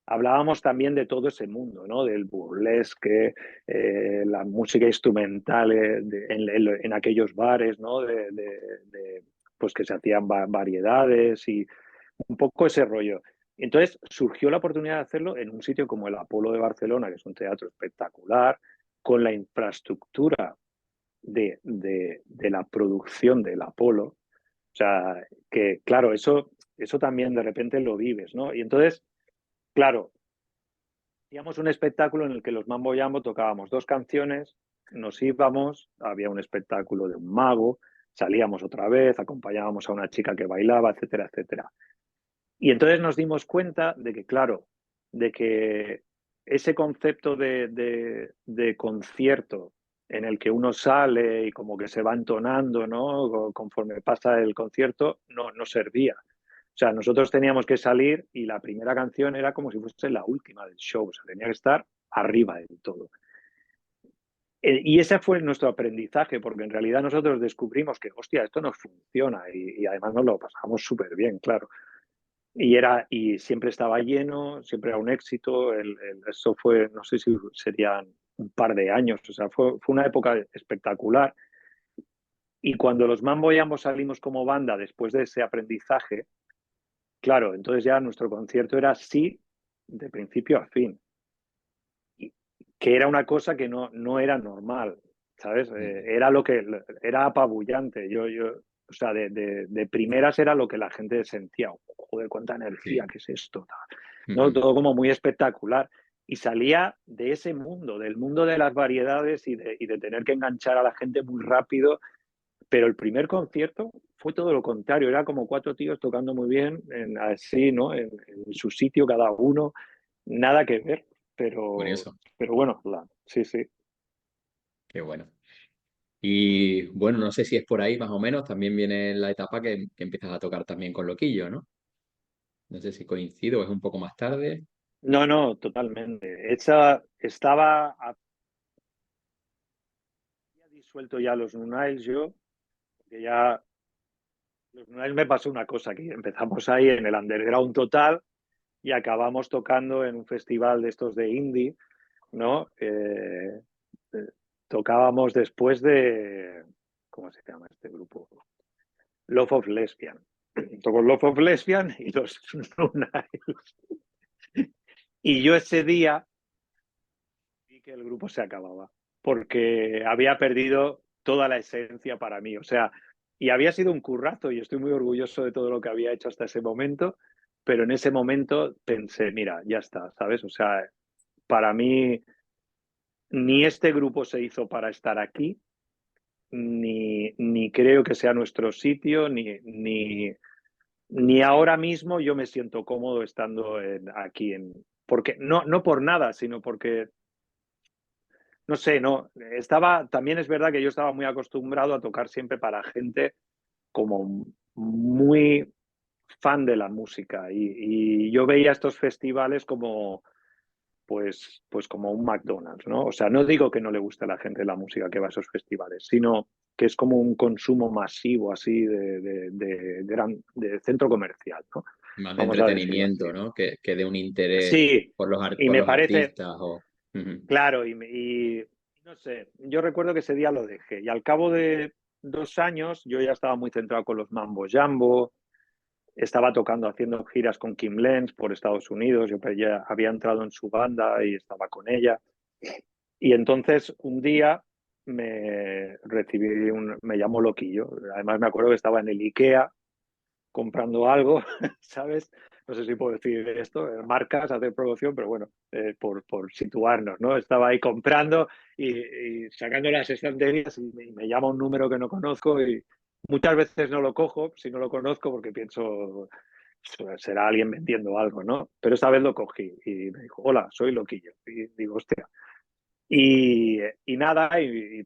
hablábamos también de todo ese mundo, ¿no? Del burlesque, la música instrumental en aquellos bares, ¿no? Pues que se hacían variedades y un poco ese rollo. Entonces surgió la oportunidad de hacerlo en un sitio como el Apolo de Barcelona, que es un teatro espectacular, con la infraestructura de la producción del Apolo. O sea, que claro, eso también de repente lo vives, ¿no? Y entonces, claro, hacíamos un espectáculo en el que los Mambo Jambo tocábamos dos canciones, nos íbamos, había un espectáculo de un mago, salíamos otra vez, acompañábamos a una chica que bailaba, etcétera, etcétera. Y entonces nos dimos cuenta de que, claro, de que ese concepto de concierto en el que uno sale y como que se va entonando, ¿no? Conforme pasa el concierto, no servía. O sea, nosotros teníamos que salir y la primera canción era como si fuese la última del show, o sea, tenía que estar arriba del todo. Y ese fue nuestro aprendizaje, porque en realidad nosotros descubrimos que, hostia, esto nos funciona y además nos lo pasamos súper bien, claro. Y siempre estaba lleno, siempre era un éxito. Eso fue, no sé si serían un par de años, o sea, fue una época espectacular. Y cuando los Mambo Jambo salimos como banda después de ese aprendizaje, claro, entonces ya nuestro concierto era sí de principio a fin, y, que era una cosa que no era normal, ¿sabes? Era lo que era apabullante. O sea, de primeras era lo que la gente sentía. Joder, cuánta energía, Sí. ¿qué es esto? ¿No? Todo como muy espectacular. Y salía de ese mundo, del mundo de las variedades y de tener que enganchar a la gente muy rápido. Pero el primer concierto fue todo lo contrario, era como cuatro tíos tocando muy bien, así, ¿no? En su sitio cada uno, nada que ver, Curioso. pero bueno, sí, sí. Qué bueno. Y bueno, no sé si es por ahí más o menos, también viene la etapa que empiezas a tocar también con Loquillo, ¿no? No sé si coincido, es un poco más tarde. No, no, totalmente. Esa estaba, había disuelto ya los Nunails yo, que ya los Nunails me pasó una cosa, que empezamos ahí en el underground total y acabamos tocando en un festival de estos de indie, ¿no? Eh, Tocábamos después de, ¿cómo se llama este grupo? Love of Lesbian. Tocó Love of Lesbian y los Nunails. Y yo ese día vi que el grupo se acababa, porque había perdido toda la esencia para mí. O sea, y había sido un currazo y estoy muy orgulloso de todo lo que había hecho hasta ese momento, pero en ese momento pensé, mira, ya está, ¿sabes? O sea, para mí ni este grupo se hizo para estar aquí, ni creo que sea nuestro sitio, ni ahora mismo yo me siento cómodo estando aquí. Porque no por nada, sino porque, no sé, no, también es verdad que yo estaba muy acostumbrado a tocar siempre para gente como muy fan de la música y yo veía estos festivales como, pues como un McDonald's, ¿no? O sea, no digo que no le guste a la gente la música que va a esos festivales, sino que es como un consumo masivo así de centro comercial, ¿no? Más de Vamos a decirlo entretenimiento, así. ¿no? Que de un interés Sí, y por me los parece, artistas o... Ujú. claro, y no sé, yo recuerdo que ese día lo dejé y al cabo de 2 años yo ya estaba muy centrado con los Mambo Jambo, estaba tocando, haciendo giras con Kim Lenz por Estados Unidos, yo ya había entrado en su banda y estaba con ella. Y entonces un día me llamó Loquillo. Además me acuerdo que estaba en el IKEA comprando algo, ¿sabes? No sé si puedo decir esto, marcas, hacer promoción, pero bueno, por situarnos, ¿no? Estaba ahí comprando y sacando las estanterías y me llama un número que no conozco y muchas veces no lo cojo si no lo conozco porque pienso, será alguien vendiendo algo, ¿no? Pero esta vez lo cogí y me dijo, hola, soy Loquillo. Y digo, hostia. Y nada,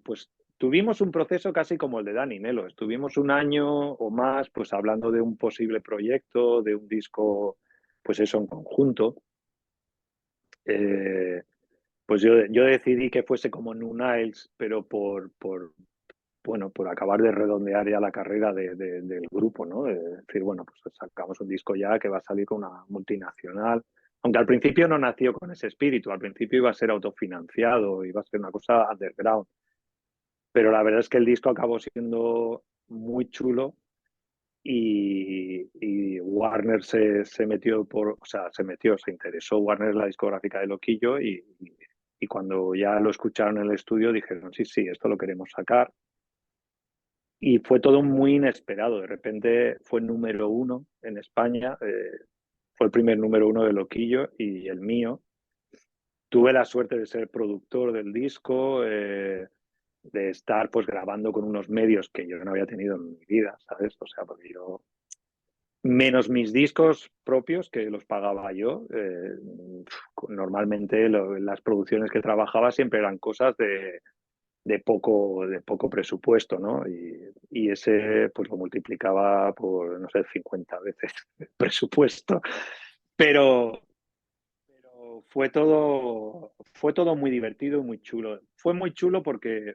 pues tuvimos un proceso casi como el de Dani Nelo. Estuvimos un año o más pues hablando de un posible proyecto, de un disco, pues eso en conjunto. Eh, pues yo decidí que fuese como New Niles, pero bueno, por acabar de redondear ya la carrera del grupo, ¿no? De decir, bueno, pues sacamos un disco ya que va a salir con una multinacional. Aunque al principio no nació con ese espíritu, al principio iba a ser autofinanciado, iba a ser una cosa underground. Pero la verdad es que el disco acabó siendo muy chulo y Warner se metió se interesó Warner en la discográfica de Loquillo y cuando ya lo escucharon en el estudio dijeron, sí, sí, esto lo queremos sacar. Y fue todo muy inesperado. De repente fue número uno en España. Fue el primer número uno de Loquillo y el mío. Tuve la suerte de ser productor del disco, de estar pues grabando con unos medios que yo no había tenido en mi vida, ¿sabes? O sea, porque yo, menos mis discos propios que los pagaba yo, normalmente las producciones que trabajaba siempre eran cosas de poco presupuesto, ¿no? Y ese pues lo multiplicaba por, no sé, 50 veces el presupuesto. Pero, pero fue todo muy divertido y muy chulo. Fue muy chulo porque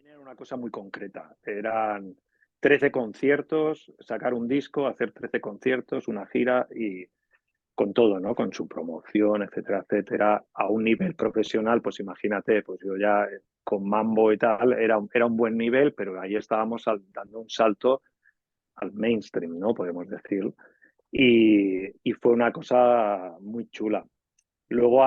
era una cosa muy concreta. Eran 13 conciertos, sacar un disco, hacer 13 conciertos, una gira y con todo, ¿no? Con su promoción, etcétera, etcétera, a un nivel profesional, pues imagínate, pues yo ya con Mambo y tal, era un buen nivel, pero ahí estábamos dando un salto al mainstream, ¿no? Podemos decir. Y fue una cosa muy chula. Luego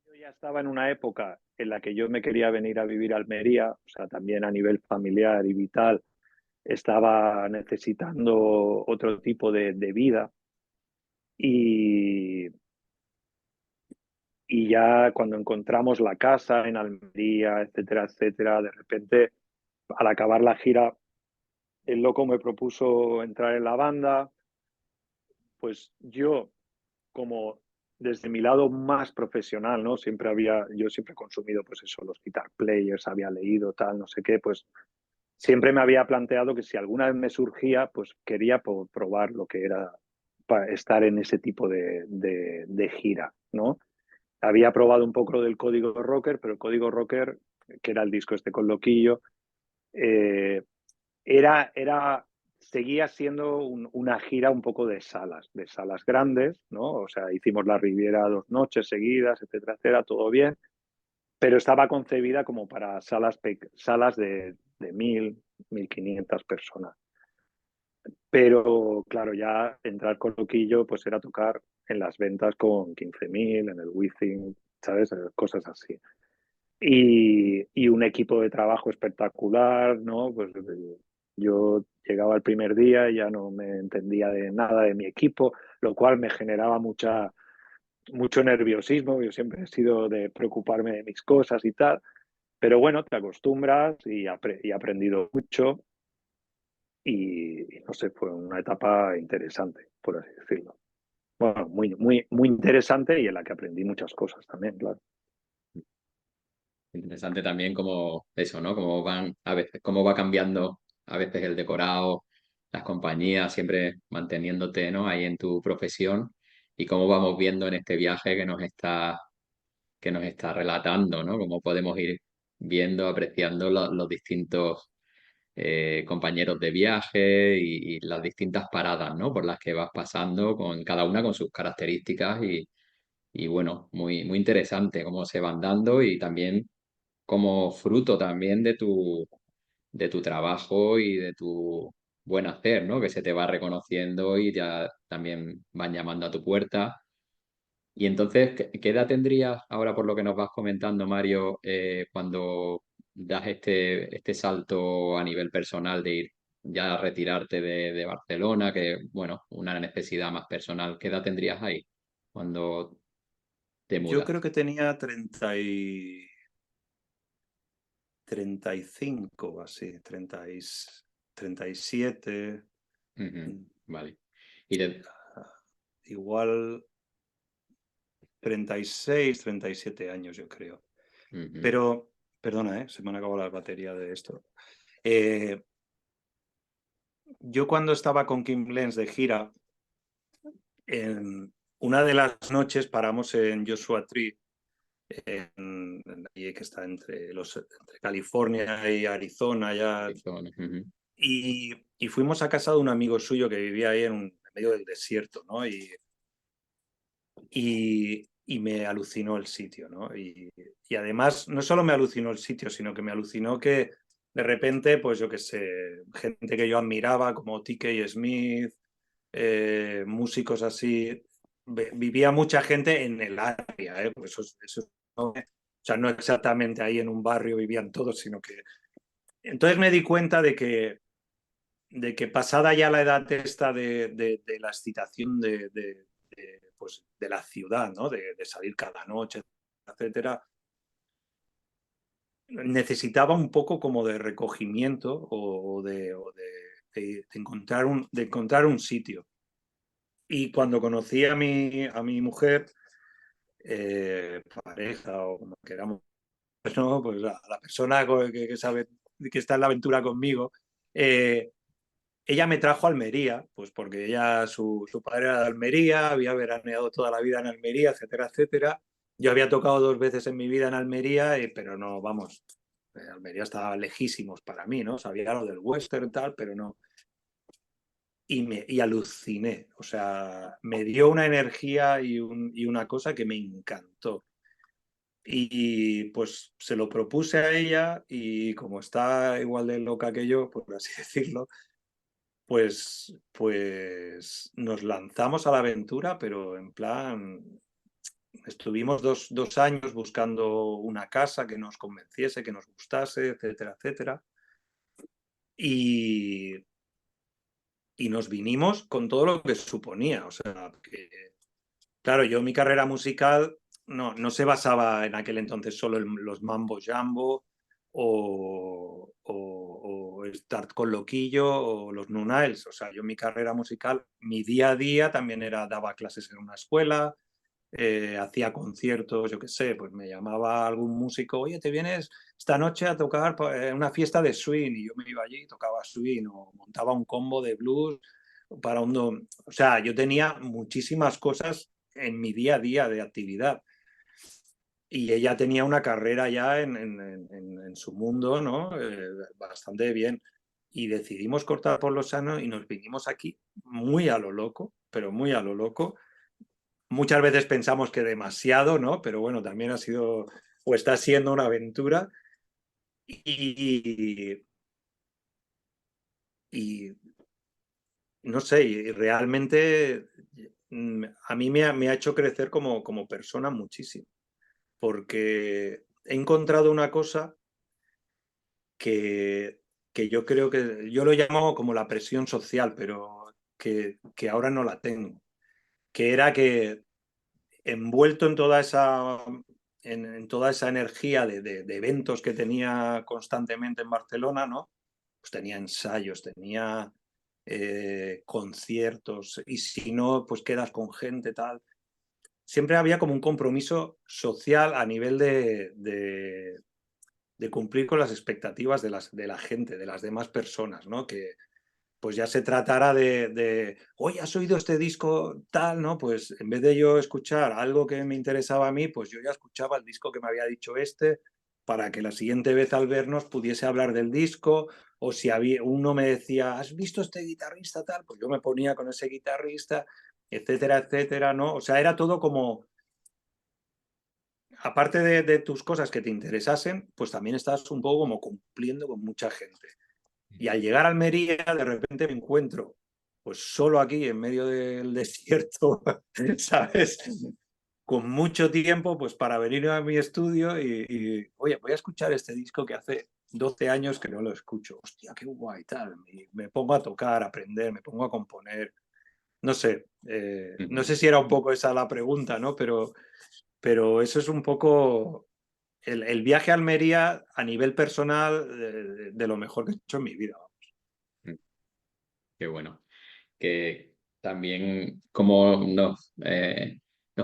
yo ya estaba en una época en la que yo me quería venir a vivir a Almería, o sea, también a nivel familiar y vital, estaba necesitando otro tipo de vida y, y ya cuando encontramos la casa en Almería, etcétera, etcétera, de repente, al acabar la gira, el loco me propuso entrar en la banda, pues yo, como desde mi lado más profesional, ¿no? Yo siempre he consumido, pues eso, los guitar players, había leído, tal, no sé qué, pues siempre me había planteado que si alguna vez me surgía, pues quería probar lo que era para estar en ese tipo de gira, ¿no? Había probado un poco del Código Rocker, pero el Código Rocker, que era el disco este con Loquillo, eh, era, seguía siendo una gira un poco de salas grandes, ¿no? O sea, hicimos la Riviera 2 noches seguidas, etcétera, etcétera, todo bien, pero estaba concebida como para salas de 1.000, 1.500 personas. Pero claro, ya entrar con Loquillo pues era tocar en las ventas con 15.000, en el Wizzing, ¿sabes? Cosas así. Y un equipo de trabajo espectacular, ¿no? Pues yo llegaba el primer día y ya no me entendía de nada de mi equipo, lo cual me generaba mucho nerviosismo. Yo siempre he sido de preocuparme de mis cosas y tal, pero bueno, te acostumbras y he aprendido mucho y no sé, fue una etapa interesante, por así decirlo. Bueno, muy interesante y en la que aprendí muchas cosas también, claro. Interesante también como eso, ¿no? Cómo van a veces, cómo va cambiando a veces el decorado, las compañías, siempre manteniéndote, ¿no? Ahí en tu profesión y cómo vamos viendo en este viaje que nos está relatando, ¿no? Cómo podemos ir viendo, apreciando los distintos compañeros de viaje y las distintas paradas, ¿no? Por las que vas pasando, con cada una con sus características y bueno, muy interesante cómo se van dando y también como fruto también de tu trabajo y de tu buen hacer, ¿no? Que se te va reconociendo y ya también van llamando a tu puerta. Y entonces, ¿qué edad tendrías ahora por lo que nos vas comentando, Mario, cuando das este salto a nivel personal de ir ya a retirarte de Barcelona, que, bueno, una necesidad más personal? ¿Qué edad tendrías ahí cuando te Yo mudas? creo que tenía 35 o así, 37, Ujú, vale. Y de- igual 36, 37 años, yo creo. ujú, Pero, perdona, se me han acabado las baterías de esto. Eh, yo cuando estaba con Kim Lenz de gira, en una de las noches paramos en Joshua Tree, allí que está entre California y Arizona, ya, Arizona, ujú. y fuimos a casa de un amigo suyo que vivía ahí en medio del desierto, ¿no? Y me alucinó el sitio, ¿no? Y además, no solo me alucinó el sitio, sino que me alucinó que de repente, pues yo qué sé, gente que yo admiraba como T.K. Smith, músicos así, vivía mucha gente en el área, ¿eh? Pues eso no, o sea, no exactamente ahí en un barrio vivían todos, sino que... Entonces me di cuenta de que pasada ya la edad esta de la excitación pues, de la ciudad, ¿no? De salir cada noche, etcétera, necesitaba un poco como de recogimiento o de encontrar un sitio. Y cuando conocí a mi mujer, pareja o como queramos ¿no? Pues la persona que sabe que está en la aventura conmigo, ella me trajo a Almería, pues porque su padre era de Almería, había veraneado toda la vida en Almería, etcétera, etcétera. Yo había tocado 2 veces en mi vida en Almería, pero no, vamos, Almería estaba lejísimos para mí, ¿no? Sabía lo del western y tal, pero no. Y aluciné, o sea, me dio una energía y una cosa que me encantó. Y pues se lo propuse a ella y como está igual de loca que yo, por así decirlo, pues nos lanzamos a la aventura, pero en plan, estuvimos dos años buscando una casa que nos convenciese, que nos gustase, etcétera, etcétera. Y, y nos vinimos con todo lo que suponía. O sea, que, claro, yo mi carrera musical no se basaba en aquel entonces solo en los mambo jambo o estar con Loquillo o los Nunails. O sea, yo mi carrera musical, mi día a día también era, daba clases en una escuela, hacía conciertos, yo qué sé, pues me llamaba algún músico, oye, ¿te vienes esta noche a tocar una fiesta de swing? Y yo me iba allí y tocaba swing o montaba un combo de blues para un... O sea, yo tenía muchísimas cosas en mi día a día de actividad. Y ella tenía una carrera ya en su mundo, ¿no? Bastante bien. Y decidimos cortar por lo sano y nos vinimos aquí muy a lo loco, pero muy a lo loco. Muchas veces pensamos que demasiado, ¿no? Pero bueno, también ha sido o está siendo una aventura. Y, y no sé, y realmente a mí me ha hecho crecer como persona muchísimo, porque he encontrado una cosa que, que yo creo que yo lo llamo como la presión social, pero que ahora no la tengo, que era que envuelto en toda esa energía de eventos que tenía constantemente en Barcelona, ¿no? Pues tenía ensayos, tenía conciertos, y si no, pues quedas con gente, tal. Siempre había como un compromiso social a nivel de cumplir con las expectativas de la gente, de las demás personas, ¿no? Que, pues ya se tratara oye, ¿has oído este disco tal? ¿No? Pues en vez de yo escuchar algo que me interesaba a mí, pues yo ya escuchaba el disco que me había dicho para que la siguiente vez al vernos pudiese hablar del disco, o si uno me decía, ¿has visto este guitarrista tal? Pues yo me ponía con ese guitarrista, etcétera, etcétera, ¿no? O sea, era todo como, aparte de tus cosas que te interesasen, pues también estás un poco como cumpliendo con mucha gente. Y al llegar a Almería, de repente me encuentro pues solo aquí en medio del desierto, ¿sabes? Con mucho tiempo pues para venir a mi estudio oye, voy a escuchar este disco que hace 12 años que no lo escucho. Hostia, qué guay, tal. Y me pongo a tocar, a aprender, me pongo a componer. No sé, no sé si era un poco esa la pregunta, ¿no? Pero eso es un poco el viaje a Almería a nivel personal de lo mejor que he hecho en mi vida. Qué bueno. Que también como nos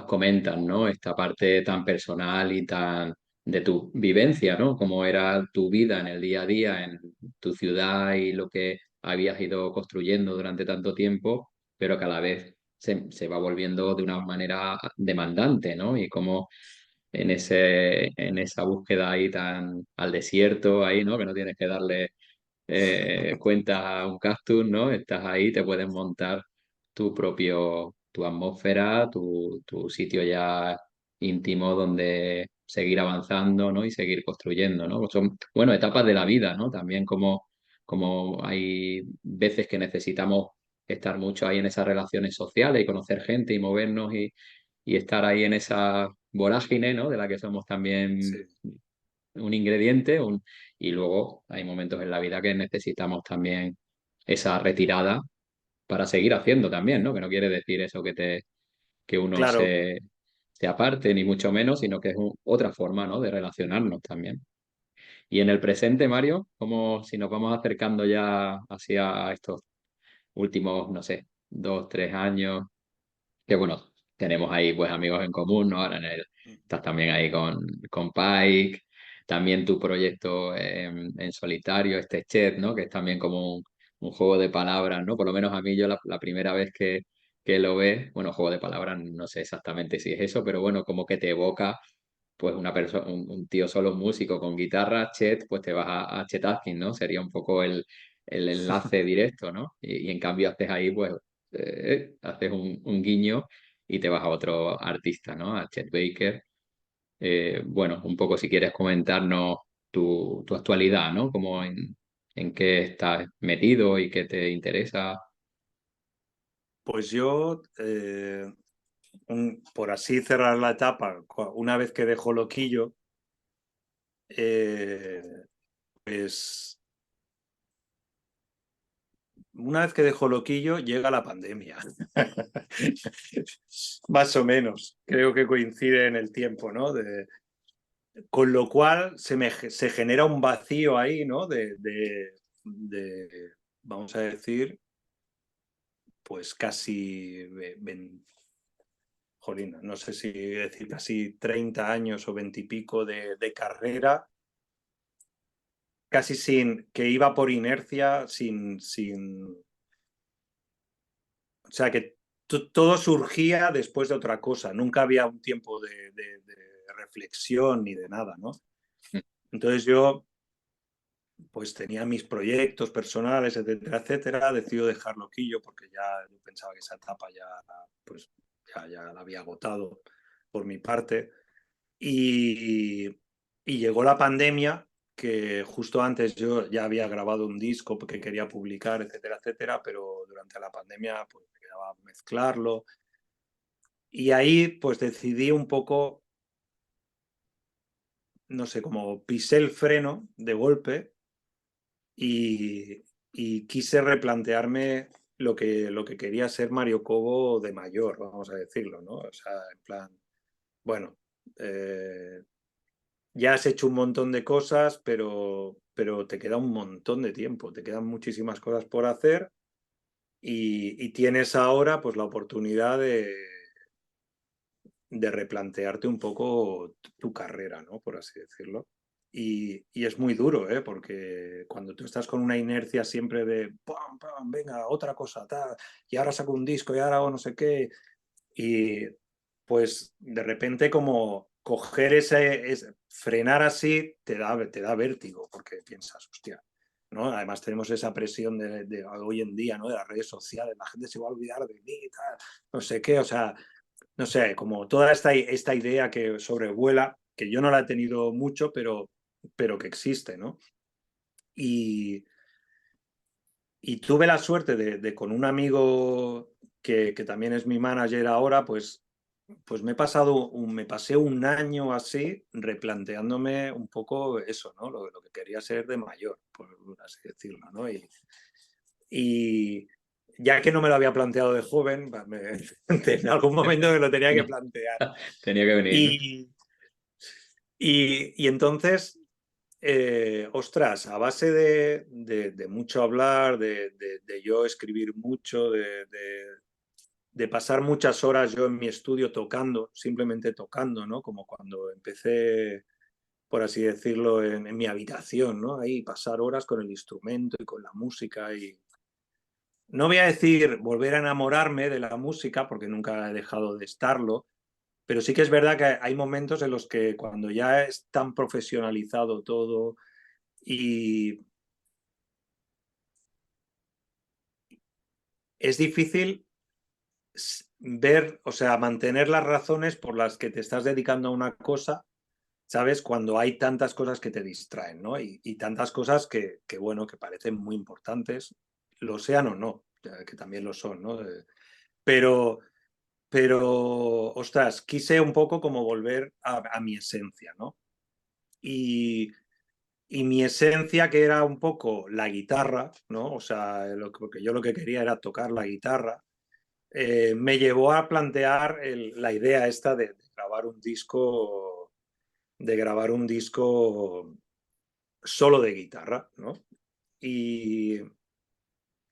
comentan, ¿no? Esta parte tan personal y tan de tu vivencia, ¿no? Cómo era tu vida en el día a día, en tu ciudad y lo que habías ido construyendo durante tanto tiempo, pero que a la vez se va volviendo de una manera demandante, ¿no? Y como en esa búsqueda ahí tan al desierto, ahí, ¿no? Que no tienes que darle cuentas a un cactus, ¿no? Estás ahí, te puedes montar tu atmósfera, tu sitio ya íntimo donde seguir avanzando, ¿no? Y seguir construyendo, ¿no? Son, bueno, etapas de la vida, ¿no? También como hay veces que necesitamos estar mucho ahí en esas relaciones sociales y conocer gente y movernos y estar ahí en esa vorágine, ¿no? De la que somos Sí, también un ingrediente, y luego hay momentos en la vida que necesitamos también esa retirada para seguir haciendo también, ¿no? Que no quiere decir eso que uno claro. se aparte, ni mucho menos, sino que es otra forma, ¿no? De relacionarnos también. Y en el presente, Mario, como si nos vamos acercando ya hacia estos últimos, no sé, 2, 3 años, que bueno, tenemos ahí pues amigos en común, ¿no? Ahora estás también ahí con Pike, también tu proyecto en solitario, este Chet, ¿no? Que es también como un juego de palabras, ¿no? Por lo menos a mí yo la primera vez que lo ves, bueno, juego de palabras, no sé exactamente si es eso, pero bueno, como que te evoca pues una persona, un tío solo músico con guitarra, Chet, pues te vas a Chet Atkins, ¿no? Sería un poco el enlace directo, ¿no? Y en cambio haces ahí, pues, haces un guiño y te vas a otro artista, ¿no? A Chet Baker. Bueno, un poco si quieres comentarnos tu actualidad, ¿no? Como en qué estás metido y qué te interesa. Pues yo, por así cerrar la etapa, una vez que dejo Loquillo, eh, pues una vez que dejo Loquillo llega la pandemia. Más o menos, creo que coincide en el tiempo, ¿no? Con lo cual se genera un vacío ahí, ¿no? Vamos a decir, pues casi, jolín, no sé si decir casi 30 años o 20 y pico de carrera, casi sin, que iba por inercia, o sea, que todo surgía después de otra cosa, nunca había un tiempo de reflexión ni de nada, ¿no? Entonces yo pues tenía mis proyectos personales, etcétera, etcétera, decido dejar Loquillo porque ya yo pensaba que esa etapa ya, pues, ya la había agotado por mi parte. Y llegó la pandemia, que justo antes yo ya había grabado un disco que quería publicar, etcétera, etcétera, pero durante la pandemia pues me quedaba mezclarlo. Y ahí pues decidí un poco, no sé, como pisé el freno de golpe y quise replantearme lo que quería ser Mario Cobo de mayor, vamos a decirlo, ¿no? O sea, en plan, bueno, ya has hecho un montón de cosas, pero te queda un montón de tiempo, te quedan muchísimas cosas por hacer y tienes ahora pues la oportunidad de replantearte un poco tu carrera, ¿no? Por así decirlo. Y es muy duro, ¿eh? Porque cuando tú estás con una inercia siempre de ¡pam, pam! Venga, otra cosa, tal, y ahora saco un disco, y ahora hago no sé qué, y pues de repente como coger frenar así te da vértigo, porque piensas, hostia, ¿no? Además tenemos esa presión de hoy en día, ¿no? De las redes sociales, la gente se va a olvidar de mí, tal, no sé qué, o sea, no sé, como toda esta idea que sobrevuela, que yo no la he tenido mucho, pero que existe, ¿no? Y, y tuve la suerte de con un amigo que también es mi manager ahora, pues me pasé un año así replanteándome un poco eso, ¿no? Lo que quería ser de mayor, por así decirlo, ¿no? Y ya que no me lo había planteado de joven, en algún momento me lo tenía que plantear. Tenía que venir, ¿no? Y, y entonces, ostras, a base de mucho hablar, de yo escribir mucho, de pasar muchas horas yo en mi estudio tocando, simplemente tocando, ¿no? Como cuando empecé, por así decirlo, en mi habitación, ¿no? Ahí pasar horas con el instrumento y con la música y no voy a decir volver a enamorarme de la música porque nunca he dejado de estarlo, pero sí que es verdad que hay momentos en los que cuando ya es tan profesionalizado todo y es difícil ver, o sea, mantener las razones por las que te estás dedicando a una cosa, ¿sabes? Cuando hay tantas cosas que te distraen, ¿no? Y tantas cosas bueno, que parecen muy importantes, lo sean o no, que también lo son, ¿no? Pero, ostras, quise un poco como volver a mi esencia, ¿no? Y, y mi esencia, que era un poco la guitarra, ¿no? O sea, porque yo lo que quería era tocar la guitarra, me llevó a plantear la idea esta de grabar un disco solo de guitarra, ¿no? Y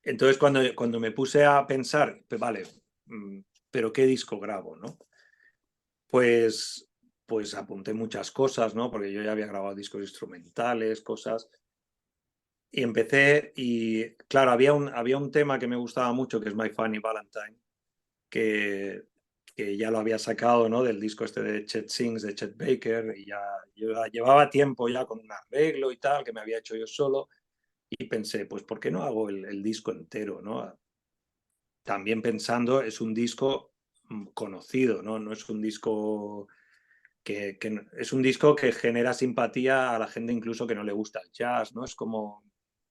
entonces cuando me puse a pensar, pues vale, pero ¿qué disco grabo, no? Pues pues apunté muchas cosas, ¿no? Porque yo ya había grabado discos instrumentales, cosas. Y empecé y, claro, había un tema que me gustaba mucho, que es My Funny Valentine, que, que ya lo había sacado, ¿no? Del disco este de Chet Sings, de Chet Baker, y ya llevaba tiempo ya con un arreglo y tal, que me había hecho yo solo, y pensé, pues, ¿por qué no hago el disco entero, ¿no? También pensando, es un disco conocido, ¿no? No es un disco es un disco que genera simpatía a la gente incluso que no le gusta el jazz, ¿no? Es como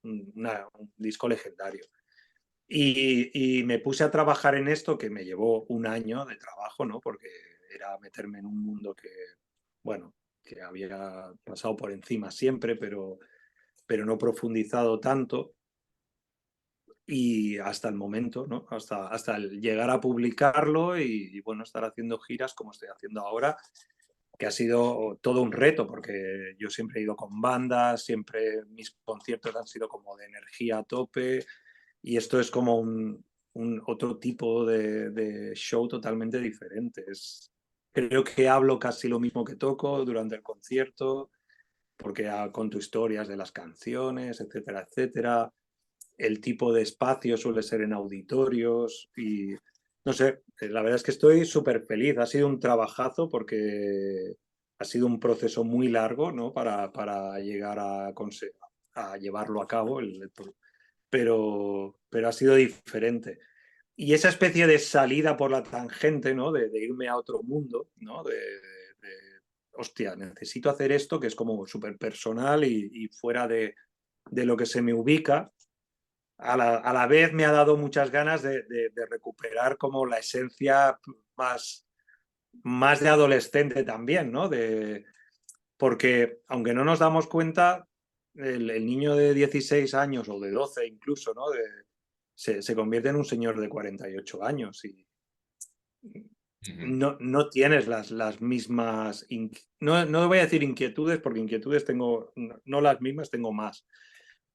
un disco legendario. Y me puse a trabajar en esto, que me llevó un año de trabajo, ¿no? Porque era meterme en un mundo que, bueno, que había pasado por encima siempre, pero no profundizado tanto. Y hasta el momento, ¿no? Hasta el llegar a publicarlo y, bueno, estar haciendo giras como estoy haciendo ahora, que ha sido todo un reto, porque yo siempre he ido con bandas, siempre mis conciertos han sido como de energía a tope, y esto es como un otro tipo de show totalmente diferente. Creo que hablo casi lo mismo que toco durante el concierto, porque conto historias de las canciones, etcétera, etcétera. El tipo de espacio suele ser en auditorios y no sé, la verdad es que estoy súper feliz. Ha sido un trabajazo porque ha sido un proceso muy largo, ¿no? Para llegar a llevarlo a cabo, pero ha sido diferente. Y esa especie de salida por la tangente, ¿no? De irme a otro mundo, ¿no? Hostia, necesito hacer esto que es como súper personal y fuera de lo que se me ubica. A la vez me ha dado muchas ganas de recuperar como la esencia más de adolescente también, ¿no? Porque aunque no nos damos cuenta, el niño de 16 años o de 12 incluso, ¿no? Se convierte en un señor de 48 años y Ujú. no tienes las mismas, no voy a decir inquietudes, porque inquietudes tengo, no las mismas, tengo más,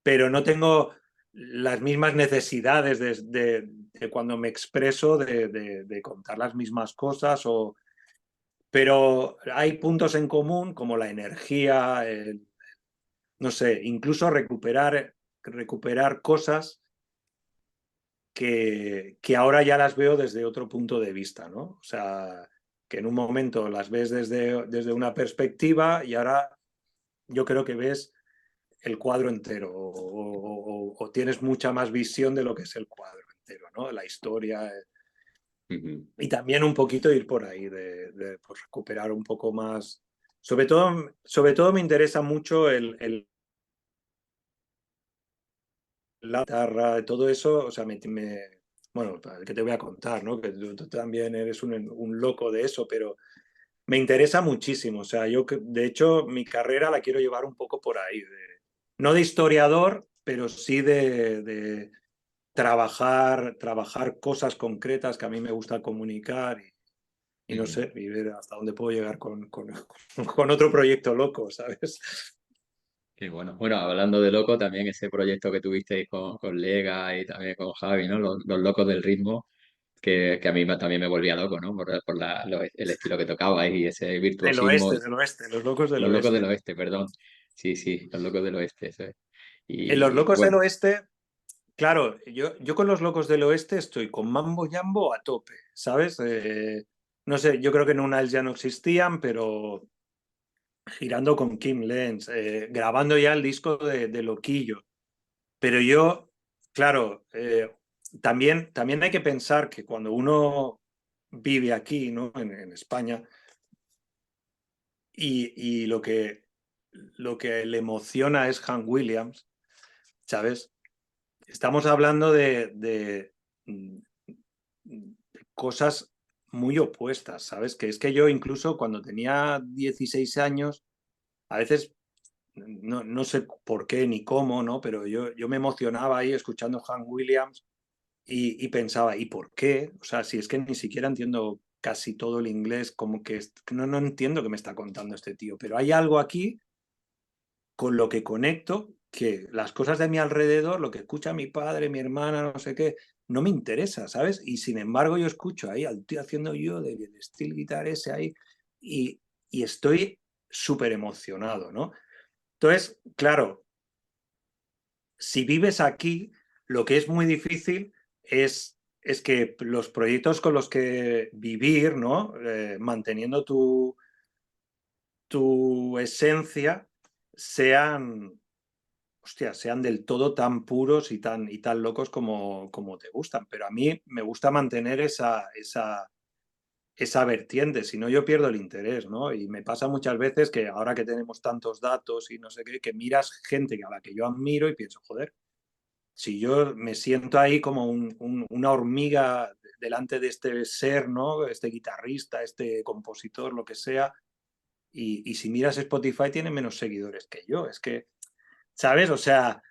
pero no tengo las mismas necesidades de cuando me expreso de contar las mismas cosas, pero hay puntos en común como la energía, no sé, incluso recuperar cosas que ahora ya las veo desde otro punto de vista, ¿no? O sea, que en un momento las ves desde una perspectiva y ahora yo creo que ves el cuadro entero o tienes mucha más visión de lo que es el cuadro entero, ¿no? La historia. Ujú. Y también un poquito ir por ahí, pues, recuperar un poco más. Sobre todo me interesa mucho la guitarra, todo eso, o sea, bueno, que te voy a contar, ¿no? Que tú también eres un loco de eso, pero me interesa muchísimo. O sea, de hecho mi carrera la quiero llevar un poco por ahí, no de historiador, pero sí de trabajar cosas concretas que a mí me gusta comunicar y no Ujú. sé, y ver hasta dónde puedo llegar con otro proyecto loco, ¿sabes? Qué bueno. Bueno, hablando de loco, también ese proyecto que tuvisteis con Lega y también con Javi, ¿no? Los locos del ritmo, que a mí también me volvía loco, ¿no? Por el estilo que tocabais y ese virtuosismo. Del oeste, los locos del Los locos del oeste. oeste, perdón. Sí, sí, los locos del oeste, eso es. En los Y locos del bueno, oeste, claro, yo con los locos del oeste estoy con Mambo Jambo a tope, ¿sabes? No sé, yo creo que en una ya no existían, pero girando con Kim Lenz, grabando ya el disco de Loquillo. Pero yo, claro, también hay que pensar que cuando uno vive aquí, ¿no? En España, y lo que le emociona es Hank Williams, ¿sabes? Estamos hablando mm, cosas muy opuestas, ¿sabes? Que es que yo incluso cuando tenía 16 años, a veces no sé por qué ni cómo, ¿no? Pero yo me emocionaba ahí escuchando Hank Williams y pensaba, ¿y por qué? O sea, si es que ni siquiera entiendo casi todo el inglés, como que no entiendo qué me está contando este tío, pero hay algo aquí con lo que conecto, que las cosas de mi alrededor, lo que escucha mi padre, mi hermana, no sé qué, no me interesa, ¿sabes? Y sin embargo yo escucho ahí al tío haciendo yo del steel guitar ese ahí y, y estoy súper emocionado, ¿no? Entonces, claro, si vives aquí, lo que es muy difícil es que los proyectos con los que vivir, ¿no? Manteniendo tu esencia, sean, hostia, sean del todo tan puros y tan locos como te gustan. Pero a mí me gusta mantener esa vertiente, si no yo pierdo el interés, ¿no? Y me pasa muchas veces que ahora que tenemos tantos datos y no sé qué, que miras gente a la que yo admiro y pienso, joder, si yo me siento ahí como una hormiga delante de este ser, ¿no? Este guitarrista, este compositor, lo que sea, y si miras Spotify tiene menos seguidores que yo, es que, ¿sabes? O sea,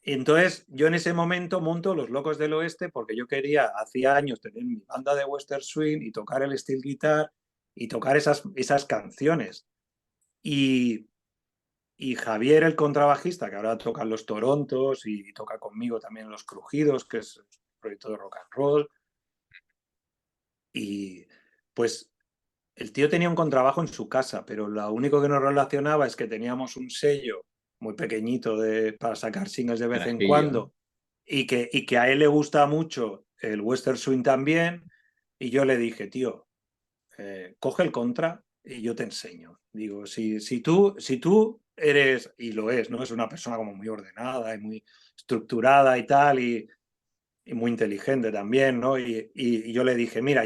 entonces yo en ese momento monto Los Locos del Oeste porque yo quería, hacía años, tener mi banda de Western Swing y tocar el steel guitar y tocar esas canciones. Y, y Javier, el contrabajista, que ahora toca en los Torontos y toca conmigo también en Los Crujidos, que es un proyecto de rock and roll. Y pues el tío tenía un contrabajo en su casa, pero lo único que nos relacionaba es que teníamos un sello muy pequeñito para sacar singles de vez en Carajillo, ¿no? cuando y que a él le gusta mucho el Western Swing también. Y yo le dije, tío, coge el contra y yo te enseño. Digo, si tú eres, y lo es, ¿no? Es una persona como muy ordenada y muy estructurada y tal, y muy inteligente también, ¿no? Y yo le dije, mira,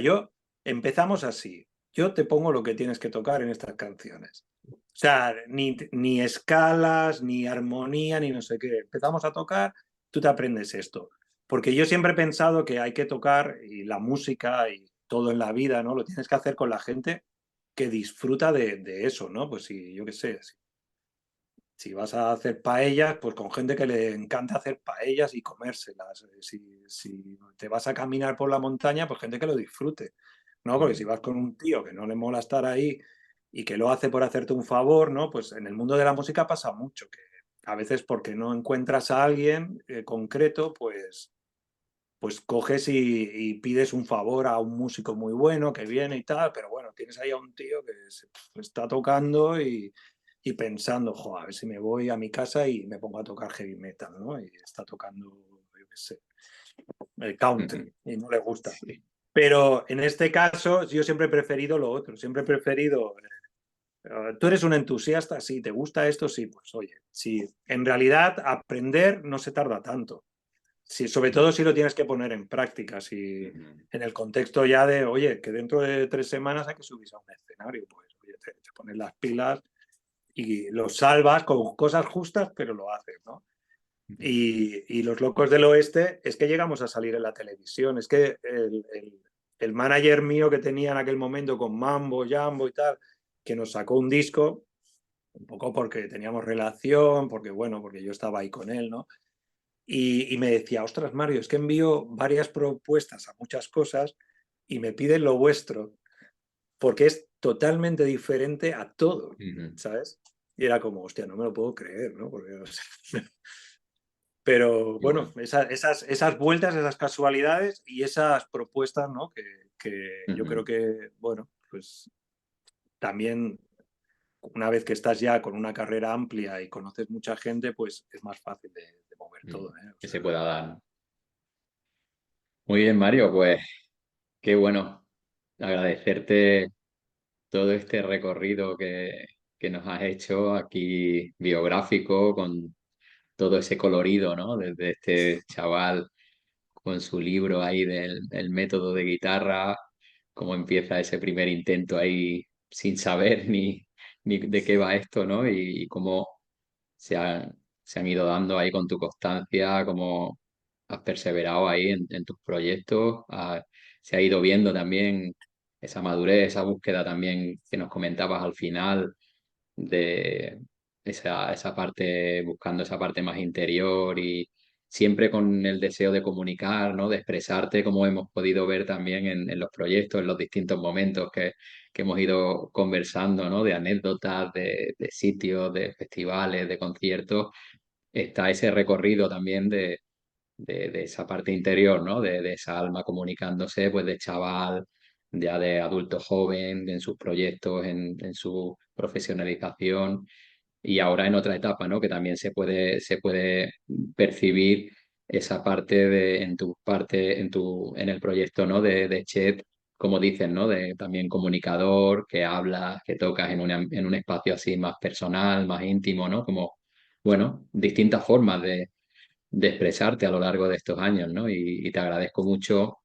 empezamos así. Yo te pongo lo que tienes que tocar en estas canciones. O sea, ni escalas, ni armonía, ni no sé qué. Empezamos a tocar, tú te aprendes esto. Porque yo siempre he pensado que hay que tocar y la música y todo en la vida, ¿no? Lo tienes que hacer con la gente que disfruta de eso, ¿no? Pues si, yo qué sé, si vas a hacer paellas, pues con gente que le encanta hacer paellas y comérselas. Si te vas a caminar por la montaña, pues gente que lo disfrute, ¿no? Porque si vas con un tío que no le mola estar ahí y que lo hace por hacerte un favor, ¿no? Pues en el mundo de la música pasa mucho, que a veces porque no encuentras a alguien concreto, pues coges y pides un favor a un músico muy bueno que viene y tal, pero bueno, tienes ahí a un tío que está tocando y pensando, jo, a ver si me voy a mi casa y me pongo a tocar heavy metal, ¿no? Y está tocando, yo qué sé, el country y no le gusta. Sí. Pero en este caso yo siempre he preferido lo otro, siempre he preferido, tú eres un entusiasta, sí, te gusta esto, sí, pues oye, sí, en realidad aprender no se tarda tanto. Sí, sobre todo si lo tienes que poner en práctica, si en el contexto ya de, oye, que dentro de 3 semanas hay que subirse a un escenario, pues oye, te pones las pilas y lo salvas con cosas justas, pero lo haces, ¿no? Y Los Locos del Oeste es que llegamos a salir en la televisión, es que el manager mío que tenía en aquel momento con Mambo, Jambo y tal, que nos sacó un disco, un poco porque teníamos relación, porque bueno, porque yo estaba ahí con él, ¿no? Y me decía, ostras, Mario, es que envío varias propuestas a muchas cosas y me piden lo vuestro, porque es totalmente diferente a todo, ¿sabes? Y era como, hostia, no me lo puedo creer, ¿no? Porque, o sea, pero Y bueno. bueno, esas vueltas, esas casualidades y esas propuestas, ¿no? Que yo creo que, bueno, pues también una vez que estás ya con una carrera amplia y conoces mucha gente, pues es más fácil de mover todo, ¿eh? O Que sea, se pueda dar. Muy bien, Mario, pues qué bueno agradecerte todo este recorrido que nos has hecho aquí biográfico con todo ese colorido, ¿no? Desde este chaval con su libro ahí del método de guitarra, cómo empieza ese primer intento ahí sin saber ni de qué va esto, ¿no? Y cómo se han ido dando ahí con tu constancia, cómo has perseverado ahí en tus proyectos, se ha ido viendo también esa madurez, esa búsqueda también que nos comentabas al final de esa parte, buscando esa parte más interior y siempre con el deseo de comunicar, ¿no? De expresarte, como hemos podido ver también en los proyectos, en los distintos momentos que hemos ido conversando, ¿no? De anécdotas, de sitios, de festivales, de conciertos. Está ese recorrido también de esa parte interior, ¿no? De esa alma comunicándose, pues de chaval ya de adulto joven, en sus proyectos, en su profesionalización y ahora en otra etapa, ¿no? Que también se puede percibir esa parte en el proyecto, ¿no? De Chet, como dicen, ¿no? De también comunicador, que hablas, que tocas en un espacio así más personal, más íntimo, ¿no? Como, bueno, distintas formas de expresarte a lo largo de estos años, ¿no? Y te agradezco mucho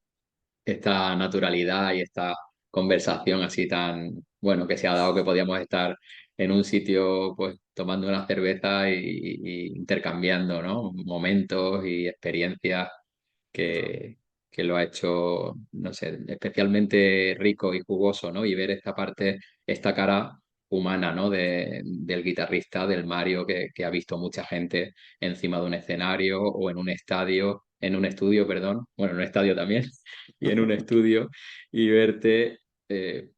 esta naturalidad y esta conversación así tan, bueno, que se ha dado que podíamos estar en un sitio pues tomando una cerveza y intercambiando, ¿no? Momentos y experiencias que, que lo ha hecho, no sé, especialmente rico y jugoso, ¿no? Y ver esta parte, esta cara humana, ¿no? Del guitarrista, del Mario, que ha visto mucha gente encima de un escenario o en un estadio, en un estudio, perdón, bueno, en un estadio también, y en un estudio, y verte,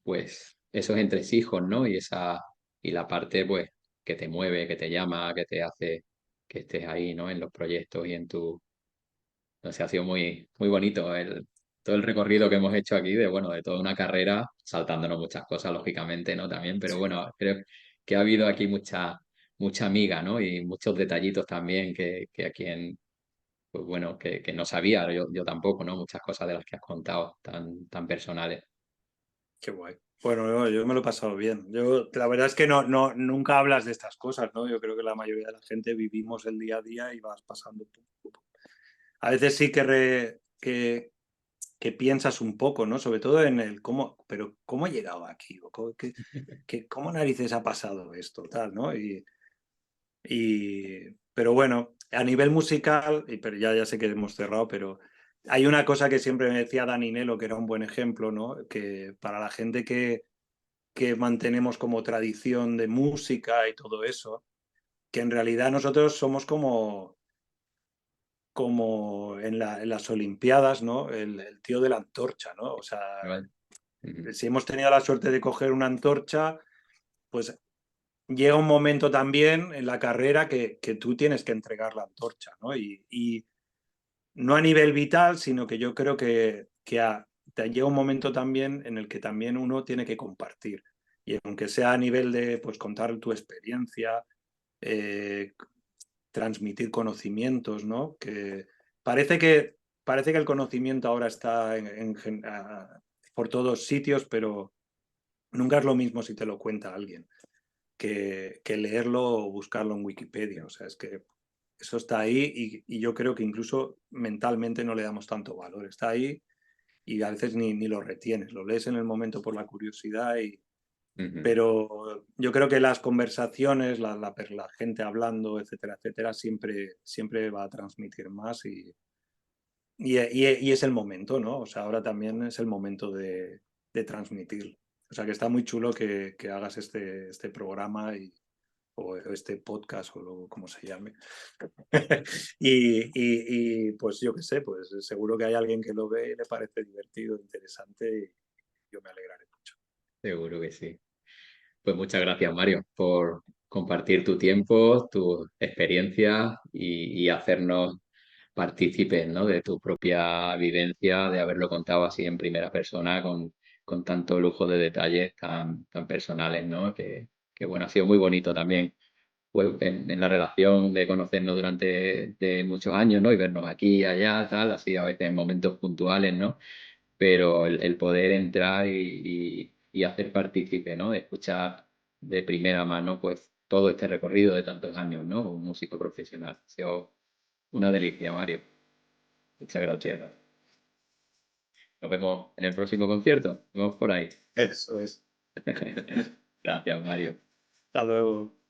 pues, esos entresijos, ¿no? Y la parte, pues, que te mueve, que te llama, que te hace que estés ahí, ¿no? En los proyectos y en tu no sé, ha sido muy bonito todo el recorrido que hemos hecho aquí de, bueno, de toda una carrera, saltándonos muchas cosas, lógicamente, ¿no? También, pero Sí. bueno, creo que ha habido aquí mucha amiga, ¿no? Y muchos detallitos también que a quien, pues bueno, que no sabía, yo tampoco, ¿no? Muchas cosas de las que has contado, tan personales. Qué guay. Bueno, yo me lo he pasado bien. La verdad es que nunca hablas de estas cosas, ¿no? Yo creo que la mayoría de la gente vivimos el día a día y vas pasando. Pum, pum, pum. A veces sí que piensas un poco, ¿no? Sobre todo en el cómo, pero ¿cómo he llegado aquí? ¿O cómo narices ha pasado esto? Tal, ¿no? Pero bueno, a nivel musical, pero ya sé que hemos cerrado, pero hay una cosa que siempre me decía Dani Nelo, que era un buen ejemplo, ¿no? Que para la gente que mantenemos como tradición de música y todo eso, que en realidad nosotros somos como en las Olimpiadas, ¿no? El tío de la antorcha, ¿no? O sea, ¿Vale? Ujú. si hemos tenido la suerte de coger una antorcha, pues llega un momento también en la carrera que tú tienes que entregar la antorcha, ¿no? Y no a nivel vital, sino que yo creo que te llega un momento también en el que también uno tiene que compartir. Y aunque sea a nivel de pues, contar tu experiencia, eh, transmitir conocimientos, ¿no? Que parece que, parece que el conocimiento ahora está por todos sitios, pero nunca es lo mismo si te lo cuenta alguien que leerlo o buscarlo en Wikipedia. O sea, es que eso está ahí y yo creo que incluso mentalmente no le damos tanto valor. Está ahí y a veces ni lo retienes, lo lees en el momento por la curiosidad Ujú. pero yo creo que las conversaciones, la gente hablando, etcétera, etcétera, siempre va a transmitir más y es el momento, ¿no? O sea, ahora también es el momento de transmitir. O sea, que está muy chulo que hagas este programa o este podcast o como se llame. Pues yo qué sé, pues seguro que hay alguien que lo ve y le parece divertido, interesante y yo me alegraré mucho. Seguro que sí. Pues muchas gracias, Mario, por compartir tu tiempo, tus experiencias y hacernos partícipes, ¿no? De tu propia vivencia, de haberlo contado así en primera persona con tanto lujo de detalles tan personales, ¿no? Que bueno, ha sido muy bonito también pues, en la relación de conocernos durante de muchos años, ¿no? Y vernos aquí y allá, tal, así a veces en momentos puntuales, ¿no? Pero el poder entrar y hacer partícipe, ¿no? De escuchar de primera mano, pues, todo este recorrido de tantos años, ¿no? Un músico profesional. Ha sido una delicia, Mario. Muchas gracias. Nos vemos en el próximo concierto. Nos vemos por ahí. Eso es. Gracias, Mario. Hasta luego.